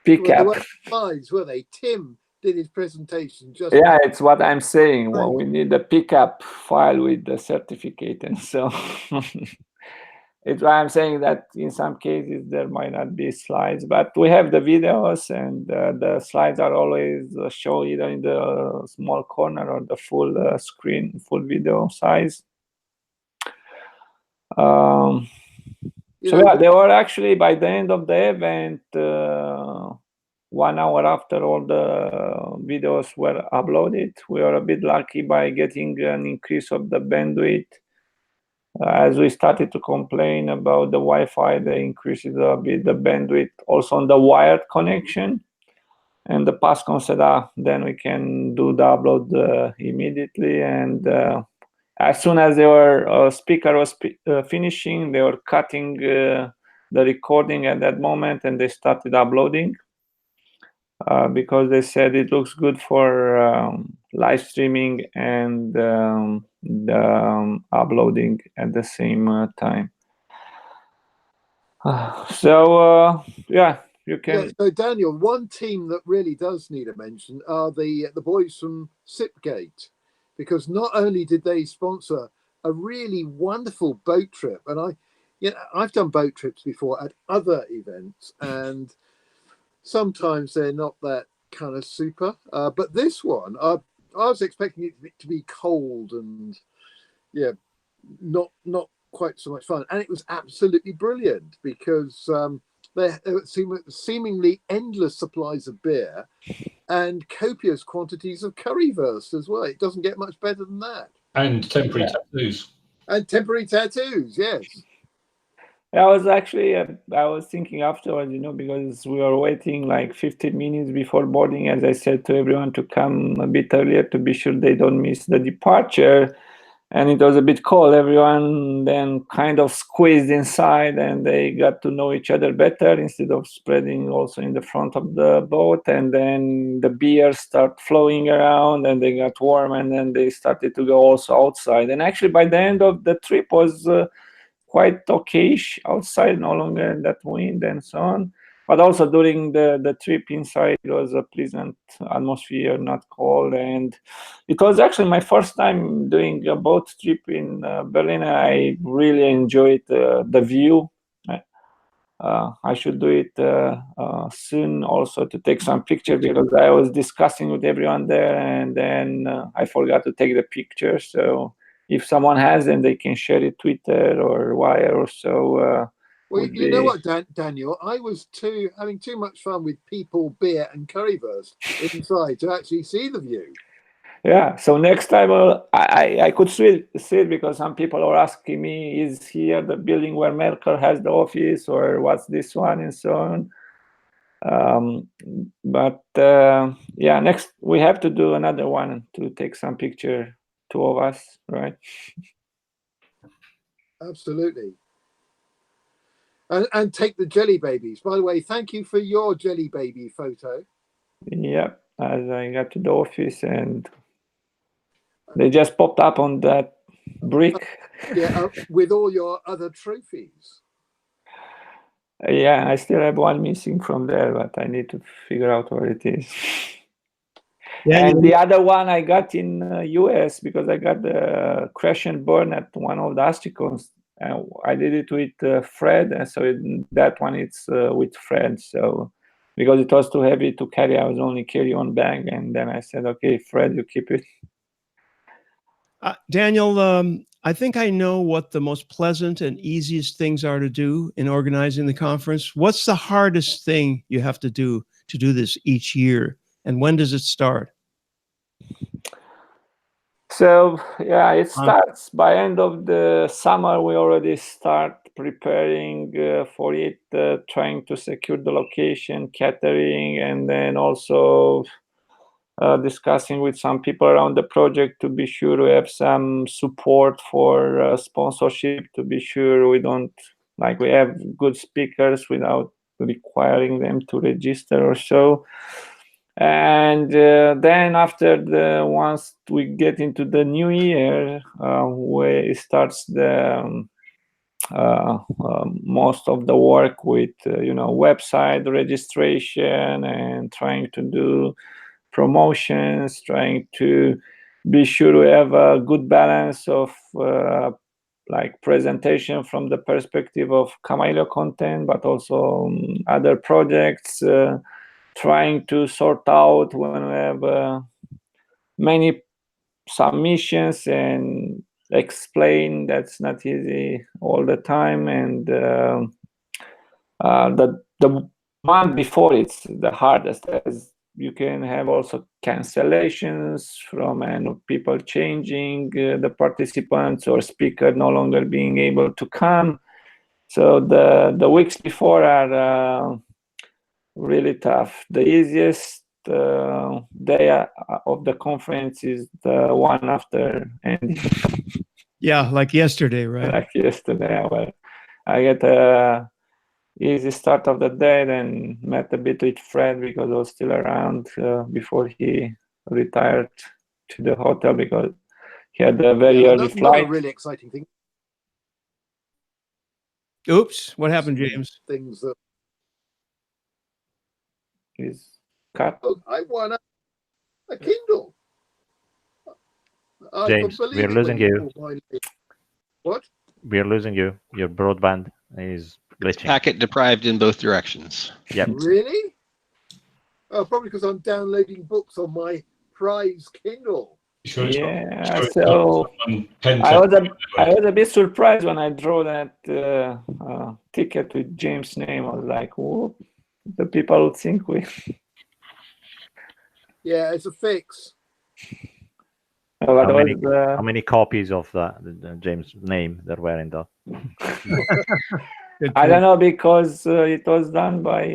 pickup. Well, slides, were they? Tim did his presentation just. Yeah, it's what I'm saying. Well, we need the pickup file with the certificate, and so it's why I'm saying that in some cases there might not be slides, but we have the videos, and the slides are always shown either in the small corner or the full screen, full video size. So yeah, they were actually, by the end of the event, 1 hour after all the videos were uploaded, we were a bit lucky by getting an increase of the bandwidth. As we started to complain about the Wi-Fi, they increased a bit the bandwidth also on the wired connection. And the PASCOM said, then we can do the upload immediately. And as soon as their speaker was finishing, they were cutting the recording at that moment, and they started uploading. Because they said it looks good for live streaming and uploading at the same time. Yeah, you can. Yeah, so Daniel, one team that really does need a mention are the boys from Sipgate, because not only did they sponsor a really wonderful boat trip, and I've done boat trips before at other events, and sometimes they're not that kind of super, but this one, I was expecting it to be cold and not quite so much fun, and it was absolutely brilliant, because there seemingly endless supplies of beer and copious quantities of currywurst as well. It doesn't get much better than that. And temporary tattoos. And temporary tattoos, yes. I was thinking afterwards, because we were waiting like 15 minutes before boarding, as I said to everyone to come a bit earlier to be sure they don't miss the departure. And it was a bit cold. Everyone then kind of squeezed inside, and they got to know each other better instead of spreading also in the front of the boat. And then the beers start flowing around, and they got warm, and then they started to go also outside. And actually, by the end of the trip was quite okayish outside, no longer that wind and so on. But also during the trip inside, it was a pleasant atmosphere, not cold. And it was actually my first time doing a boat trip in Berlin. I really enjoyed the view. I should do it soon also to take some pictures, because I was discussing with everyone there, and then I forgot to take the pictures. So if someone has them, they can share it Twitter or Wire or so. Well, you know what, Daniel? I was having too much fun with people, beer, and currywurst inside to actually see the view. Yeah, so next time I could see it because some people are asking me, is here the building where Merkel has the office, or what's this one, and so on. Yeah, next we have to do another one to take some picture, two of us, right? Absolutely. And take the jelly babies. By the way, thank you for your jelly baby photo. Yep, as I got to the office and they just popped up on that brick. Yeah, with all your other trophies. Yeah, I still have one missing from there, but I need to figure out where it is. Yeah, and the other one I got in US because I got the crash and burn at one of the Asticons. I did it with Fred, and so that one it's with Fred. So because it was too heavy to carry, I was only carry one bag, and then I said, "Okay, Fred, you keep it." Daniel, I think I know what the most pleasant and easiest things are to do in organizing the conference. What's the hardest thing you have to do this each year, and when does it start? So yeah, it starts by end of the summer. We already start preparing for it, trying to secure the location, catering, and then also discussing with some people around the project to be sure we have some support for sponsorship, to be sure we don't, like, we have good speakers without requiring them to register or so. And then after once we get into the new year, where it starts the most of the work with website registration and trying to do promotions, trying to be sure we have a good balance of like presentation from the perspective of Kamailio content, but also other projects. Trying to sort out when we have many submissions and explain that's not easy all the time. And the month before it's the hardest, as you can have also cancellations from people changing the participants or speaker no longer being able to come. So the weeks before are really tough. The easiest day of the conference is the one after ending. Yeah, like yesterday, right? Like yesterday. Well, I get a easy start of the day, then met a bit with Fred because I was still around before he retired to the hotel because he had a very early flight. Not a really exciting thing. Oops, what happened, James? Things that is cut. Oh, I won a Kindle. James, we're losing you. What? We're losing you. Your broadband is glitching. Packet deprived in both directions. Yep. Really? Oh, probably because I'm downloading books on my prize Kindle. Sure, yeah, so I was a bit surprised when I drew that ticket with James' name. I was like, "Whoop!" The people would think we. Yeah, it's a fix. How many copies of the James' name there were in that? I don't know, because it was done by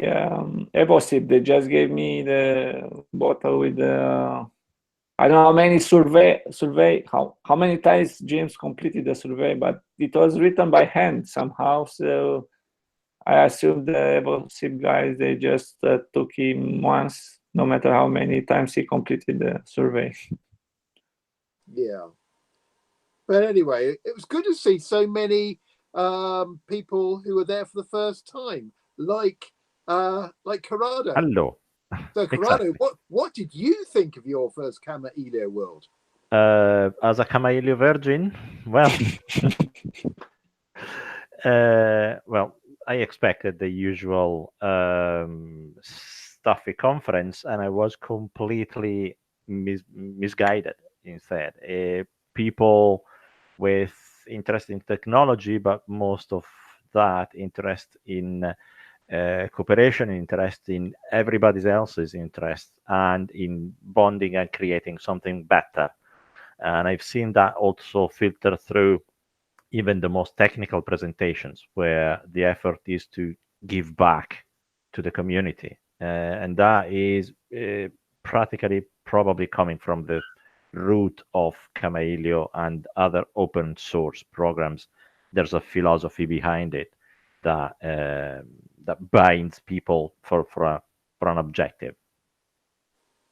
Evosip. They just gave me the bottle with the. I don't know how many survey how many times James completed the survey, but it was written by hand somehow. So I assume the Evosip guys, they just took him once, no matter how many times he completed the survey. Yeah, but anyway, it was good to see so many people who were there for the first time, like Corrado. Hello. So Corrado, what did you think of your first Kamailio World? As a Kamailio virgin, well, well, I expected the usual stuffy conference, and I was completely misguided instead. People with interest in technology, but most of that interest in cooperation, interest in everybody else's interest, and in bonding and creating something better. And I've seen that also filter through even the most technical presentations, where the effort is to give back to the community. And that is practically probably coming from the root of Camaillio and other open source programs. There's a philosophy behind it that that binds people for an objective.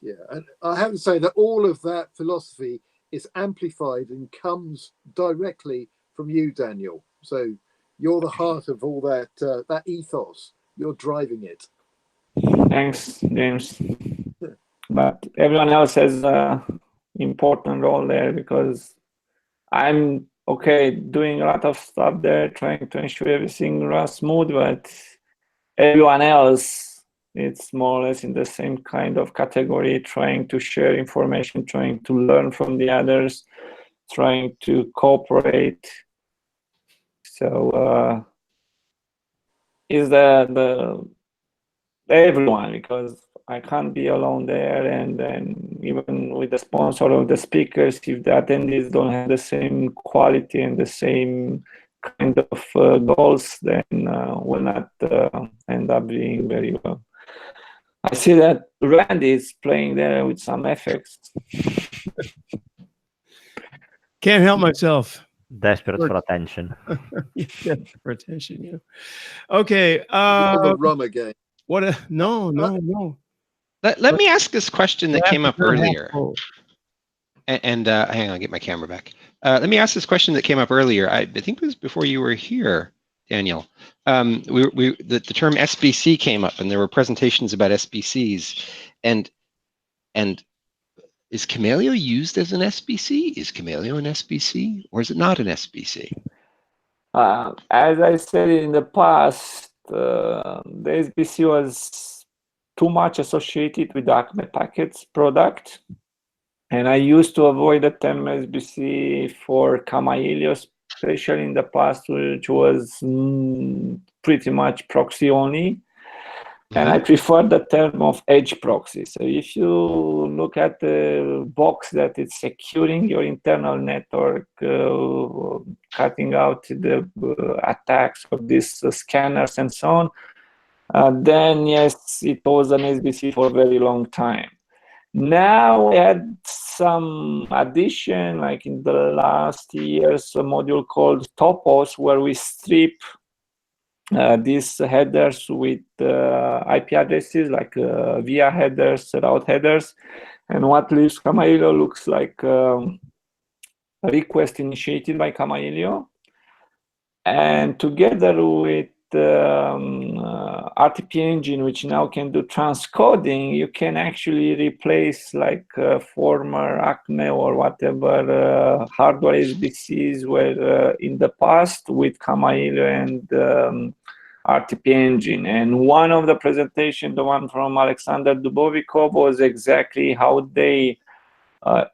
Yeah, and I have to say that all of that philosophy is amplified and comes directly from you, Daniel. So you're the heart of all that that ethos. You're driving it. Thanks, James. But everyone else has an important role there, because I'm doing a lot of stuff there, trying to ensure everything runs smooth, but everyone else, it's more or less in the same kind of category, trying to share information, trying to learn from the others, trying to cooperate. So is the everyone, because I can't be alone there, and then even with the sponsor of the speakers, if the attendees don't have the same quality and the same kind of goals, then we'll not end up being very well. I see that Randy is playing there with some effects. Can't help myself. Desperate for attention. Desperate for attention, yeah. Okay. The rum again. What a no. Let me ask this question that came up earlier. And hang on, I'll get my camera back. Let me ask this question that came up earlier. I think it was before you were here, Daniel. The term SBC came up, and there were presentations about SBCs. And is Camaillio used as an SBC? Is Camaillio an SBC, or is it not an SBC? As I said in the past, the SBC was too much associated with the Acme Packets product, and I used to avoid the term SBC for Camaillio, especially in the past, which was pretty much proxy only. And I prefer the term of edge proxy. So if you look at the box that it's securing your internal network, cutting out the attacks of these scanners and so on, then yes, it was an SBC for a very long time. Now we had some addition, like in the last years, a module called Topos, where we strip these headers with IP addresses, like via headers, route headers, and what leaves Camaillio looks like a request initiated by Camaillio. And together with RTP engine, which now can do transcoding, you can actually replace like former Acme or whatever hardware SBCs were in the past with Camaillio and RTP engine. And one of the presentations, the one from Alexander Dubovikov, was exactly how they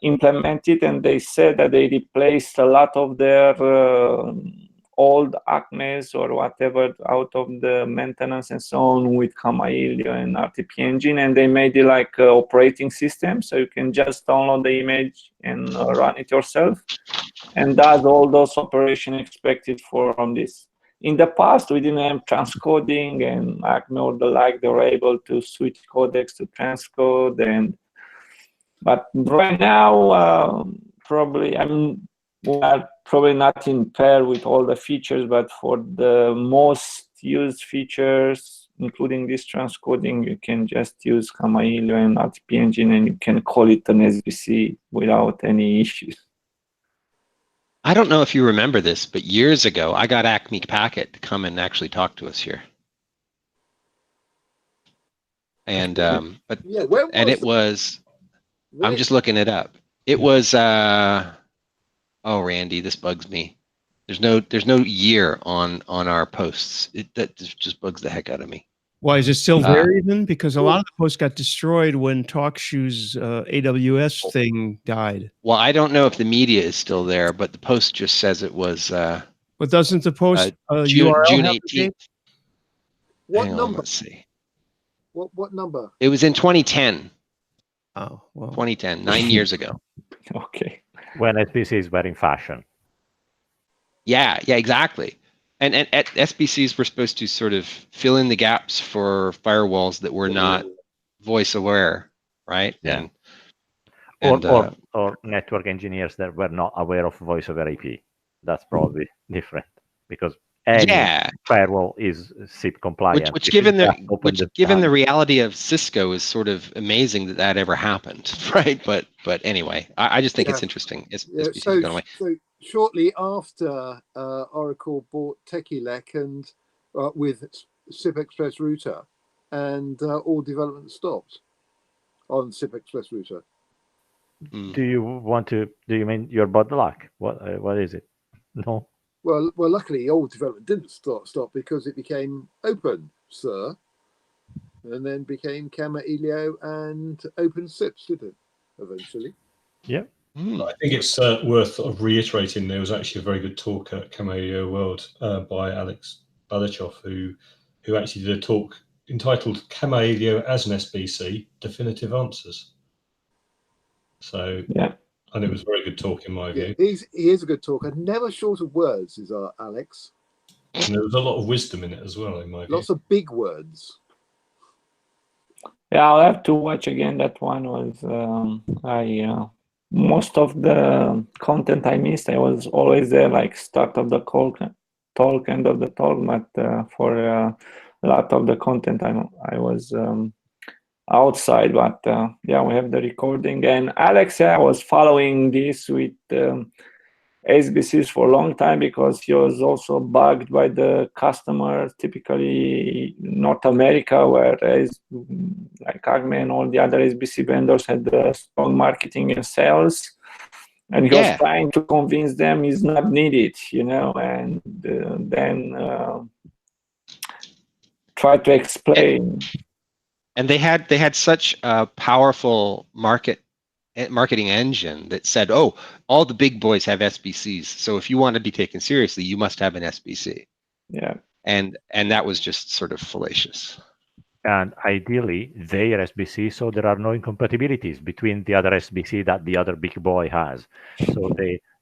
implemented, and they said that they replaced a lot of their old Acmes or whatever out of the maintenance and so on with Camaillio and RTP engine, and they made it like an operating system, so you can just download the image and run it yourself, and does all those operations expected from this. In the past, we didn't have transcoding, and Acme or the like, they were able to switch codecs to transcode, but right now, probably, we are probably not in pair with all the features, but for the most used features, including this transcoding, you can just use Camaillio and RTP engine, and you can call it an SBC without any issues. I don't know if you remember this, but years ago, I got Acme Packet to come and actually talk to us here. And but yeah, it was. I'm just looking it up. It was. Oh, Randy, this bugs me. There's no year on our posts. That just bugs the heck out of me. Why is it still there even? Because a lot of the posts got destroyed when TalkShoe's AWS thing died. Well, I don't know if the media is still there, but the post just says it was. But doesn't the post June URL June have the date? 18th. What Hang on, number? let's see. What number? It was in 2010. Oh, well. 2010, 9 years ago. Okay. When SBCs were in fashion. Yeah, exactly. And SBCs were supposed to sort of fill in the gaps for firewalls that were not voice aware, right? Yeah. And Or network engineers that were not aware of voice over IP. That's probably different because any firewall is SIP compliant. Which given the reality of Cisco is sort of amazing that ever happened, right? But anyway, I just think it's interesting. SBC's gone away. So shortly after Oracle bought Techilec and with SIP Express Router, and all development stopped on SIP Express Router. Do you mean your bad luck? What is it? No. Well, luckily, all development didn't stop because it became open, sir, and then became Kama Elio and Open SIPs, did it eventually? Yeah. I think it's worth reiterating. There was actually a very good talk at Kama Elio World by Alex Balachoff, who actually did a talk entitled "Kama Elio as an SBC: Definitive Answers." So yeah. And it was a very good talk in my view. He is a good talker. Never short of words is our Alex. And there was a lot of wisdom in it as well, in my view. Lots of big words. Yeah, I'll have to watch again. That one was most of the content I missed. I was always there, like start of the talk, end of the talk. But for a lot of the content, I was outside. But yeah, we have the recording. And Alex, I was following this with SBCs for a long time because he was also bugged by the customers, typically North America, whereas like Acme and all the other SBC vendors had strong marketing and sales. And he was trying to convince them it's not needed, and then try to explain. And they had such a powerful marketing engine that said, oh, all the big boys have SBCs, so if you want to be taken seriously, you must have an SBC. Yeah. And that was just sort of fallacious. And ideally, their SBC, so there are no incompatibilities between the other SBC that the other big boy has. So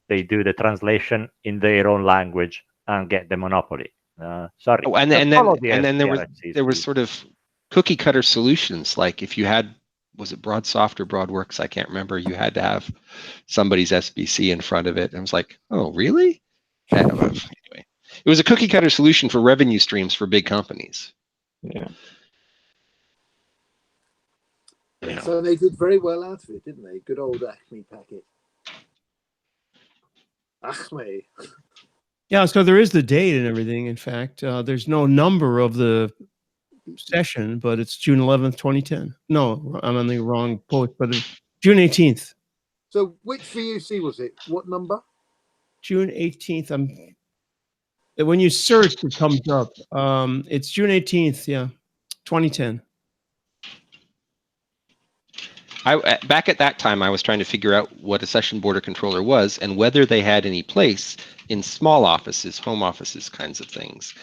they do the translation in their own language and get the monopoly. Sorry. Oh, and then there was sort of cookie cutter solutions, like if you had, was it BroadSoft or BroadWorks? I can't remember. You had to have somebody's SBC in front of it. And I was like, oh, really? Anyway, it was a cookie cutter solution for revenue streams for big companies. Yeah. So they did very well out of it, didn't they? Good old Acme packet. Acme. Yeah, so there is the date and everything. In fact, there's no number of the session, but it's June 11th, 2010. No, I'm on the wrong post, but it's June 18th. So which VUC was it? What number? June 18th. When you search, it comes up. It's June 18th, yeah, 2010. Back at that time, I was trying to figure out what a session border controller was and whether they had any place in small offices, home offices, kinds of things.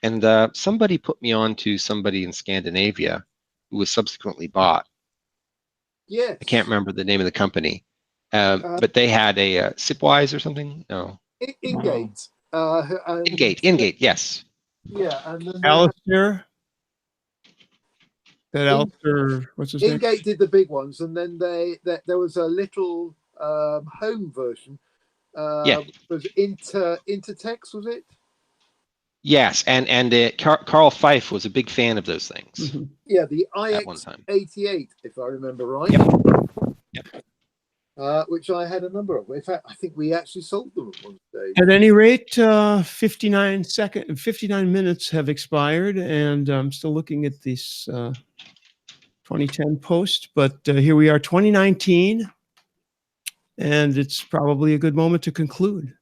And somebody put me on to somebody in Scandinavia who was subsequently bought. Yes. I can't remember the name of the company, but they had a SIPWise or something. No. Ingate. Ingate. Yes. Yeah, and then Alistair. Alistair, what's his name? Ingate did the big ones, and then there was a little home version. Was Intertex, was it? Yes, and Carl Fife was a big fan of those things. Mm-hmm. Yeah, the IX88, if I remember right. Yep. Which I had a number of. In fact, I think we actually sold them at one stage. At any rate, 59 minutes have expired, and I'm still looking at this 2010 post, but here we are, 2019, and it's probably a good moment to conclude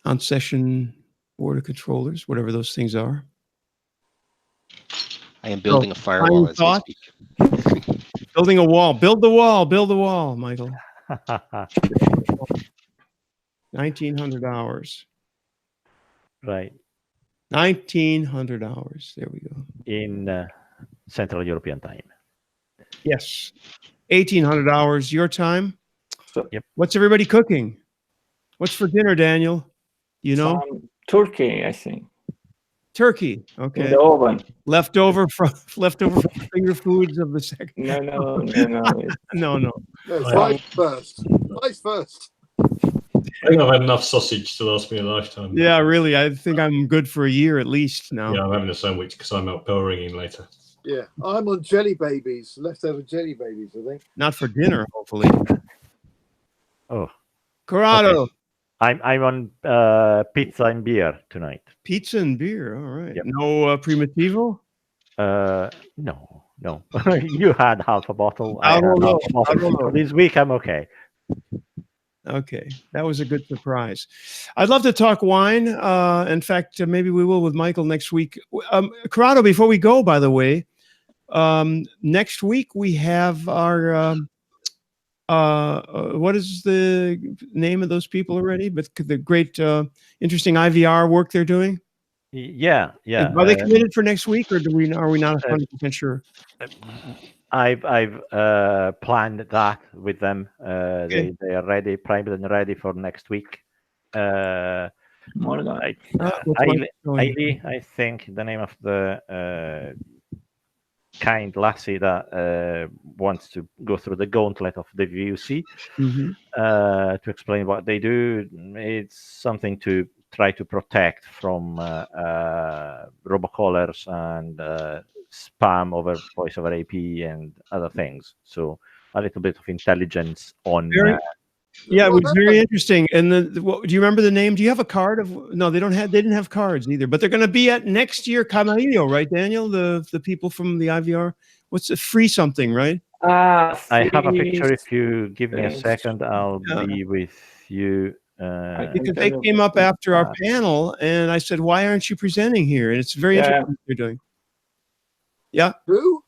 on session border controllers, whatever those things are. I am building a firewall as we speak. Building a wall. Build the wall. Build the wall, Michael. 1900 hours. Right. 1900 hours. There we go. In Central European time. Yes. 1800 hours your time. So, yep. What's everybody cooking? What's for dinner, Daniel? You know? Turkey, I think. Turkey. Okay. In the oven. Leftover from finger foods of the second. No. No. Fries first. Fries first. I think I've had enough sausage to last me a lifetime. Yeah, really. I think I'm good for a year at least now. Yeah, I'm having a sandwich because I'm out bell ringing later. Yeah, I'm on jelly babies, leftover jelly babies, I think. Not for dinner, hopefully. Oh. Corrado. Okay. I'm on pizza and beer tonight. Pizza and beer. All right. Yep. No Primitivo? No. You had half a bottle. I had don't know. half a bottle. For this week, I'm okay. Okay, that was a good surprise. I'd love to talk wine. In fact, maybe we will with Michael next week. Corrado, before we go, by the way, next week we have our what is the name of those people already? But the great, interesting IVR work they're doing. Yeah. Are they committed for next week, or are we not 100% sure? I've planned that with them. Okay. They are ready, primed and ready for next week. Ailey, I think the name of the kind lassie that wants to go through the gauntlet of the VUC to explain what they do. It's something to try to protect from robocallers and spam over voice over AP and other things. So a little bit of intelligence on. Yeah, it was very interesting. And do you remember the name? Do you have a card of? No, they didn't have cards either. But they're going to be at next year Camarillo, right, Daniel? The people from the IVR. What's the free something, right? I have a picture. If you give me a second, I'll be with you. Because they came up after our panel, and I said, "Why aren't you presenting here?" And it's very interesting what you're doing. Yeah. Who?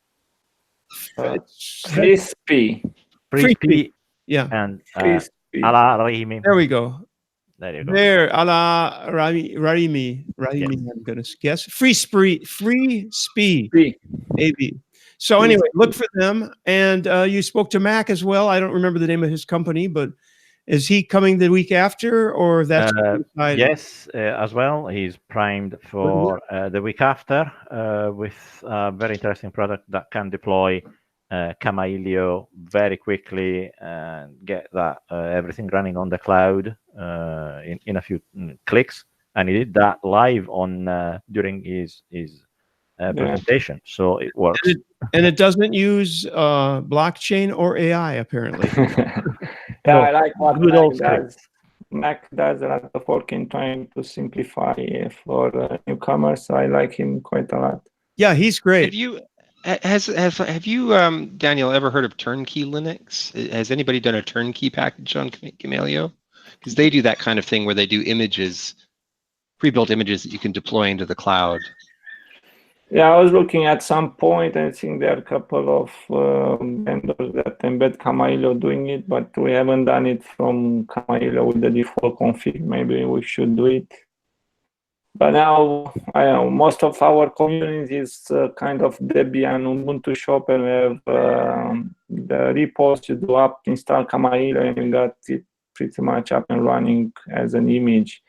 Crispy. Yeah. And Ala Rahimi. There we go. There you go. There, Ala Rahimi. I'm gonna guess. Free Spee. AB. So anyway, look for them. And you spoke to Mac as well. I don't remember the name of his company, but is he coming the week after, or that's yes, as well. He's primed for the week after with a very interesting product that can deploy Camarillo very quickly and get that everything running on the cloud in a few clicks. And he did that live on during his presentation, so it works. And it doesn't use blockchain or AI, apparently. Yeah, I like what Mac does. Mac does a lot of work in trying to simplify for newcomers. I like him quite a lot. Yeah, he's great. Have you Daniel, ever heard of Turnkey Linux? Has anybody done a turnkey package on Camarillo? Because they do that kind of thing where they do images, pre-built images that you can deploy into the cloud. Yeah, I was looking at some point. I think there are a couple of vendors that embed Camarillo doing it, but we haven't done it from Camarillo with the default config. Maybe we should do it. But now, I know most of our community is kind of Debian Ubuntu shop, and we have the repos. You do apt install Camarillo, and you got it pretty much up and running as an image.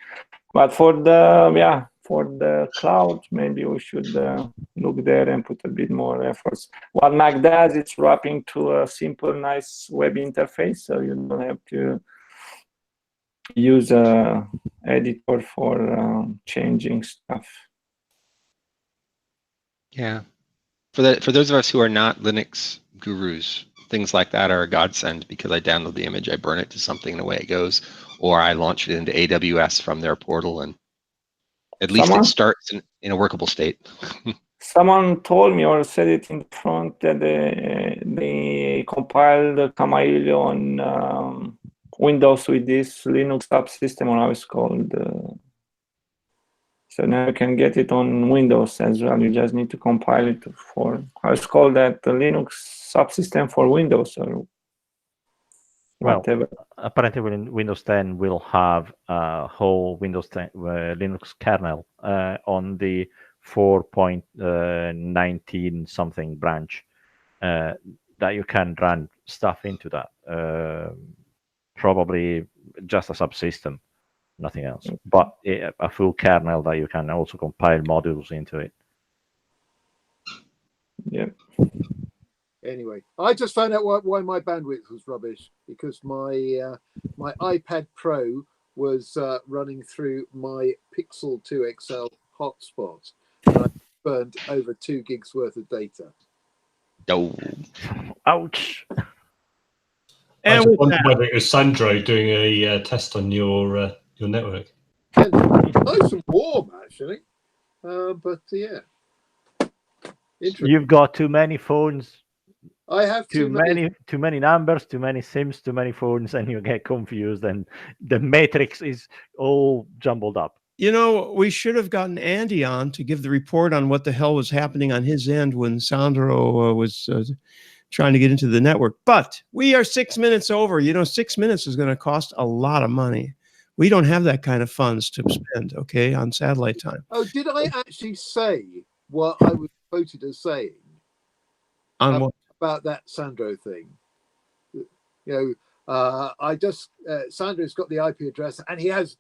But for the cloud, maybe we should look there and put a bit more efforts. What Mac does, it's wrapping to a simple, nice web interface, so you don't have to use a editor for changing stuff. Yeah, for those of us who are not Linux gurus, things like that are a godsend, because I download the image, I burn it to something, and away it goes, or I launch it into AWS from their portal, and at least it starts in a workable state. Someone told me or said it in front that they compiled Camarillo on Windows with this Linux subsystem, or how it's called. So now you can get it on Windows as well. You just need to compile it for, how it's called, that the Linux subsystem for Windows. Or Well, whatever. apparently Windows 10 will have a whole Windows 10 Linux kernel on the 4.19 something branch that you can run stuff into that. Probably just a subsystem, nothing else. But a full kernel that you can also compile modules into it. Yeah. Anyway, I just found out why my bandwidth was rubbish, because my my iPad Pro was running through my Pixel 2 XL hotspot, and I burned over 2 gigs worth of data. Oh, Ouch! I And just with wondered that, whether it was Sandro doing a test on your network. And nice and warm, actually. But yeah. Interesting. You've got too many phones, I have too many numbers, too many SIMs, too many phones, and you get confused, and the matrix is all jumbled up. you know, we should have gotten Andy on to give the report on what the hell was happening on his end when Sandro was trying to get into the network. But we are 6 minutes over. You know, 6 minutes is going to cost a lot of money. We don't have that kind of funds to spend, okay, on satellite time. Oh, did I actually say what I was quoted as saying On what? about that Sandro thing? You know, I just Sandro's got the IP address, and he has,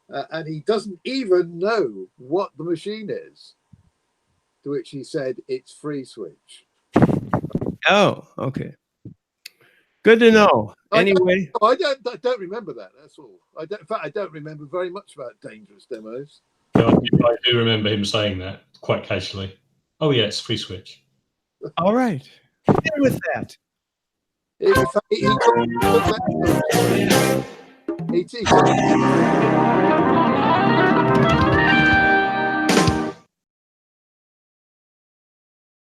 and he doesn't even know what the machine is. To which he said, "It's free switch." Oh, okay. Good to know. Anyway, I don't remember that. That's all. In fact, I don't remember very much about dangerous demos. Yeah, I do remember him saying that quite casually. Oh yeah, it's free switch. all right. And with that, In fact, he took that.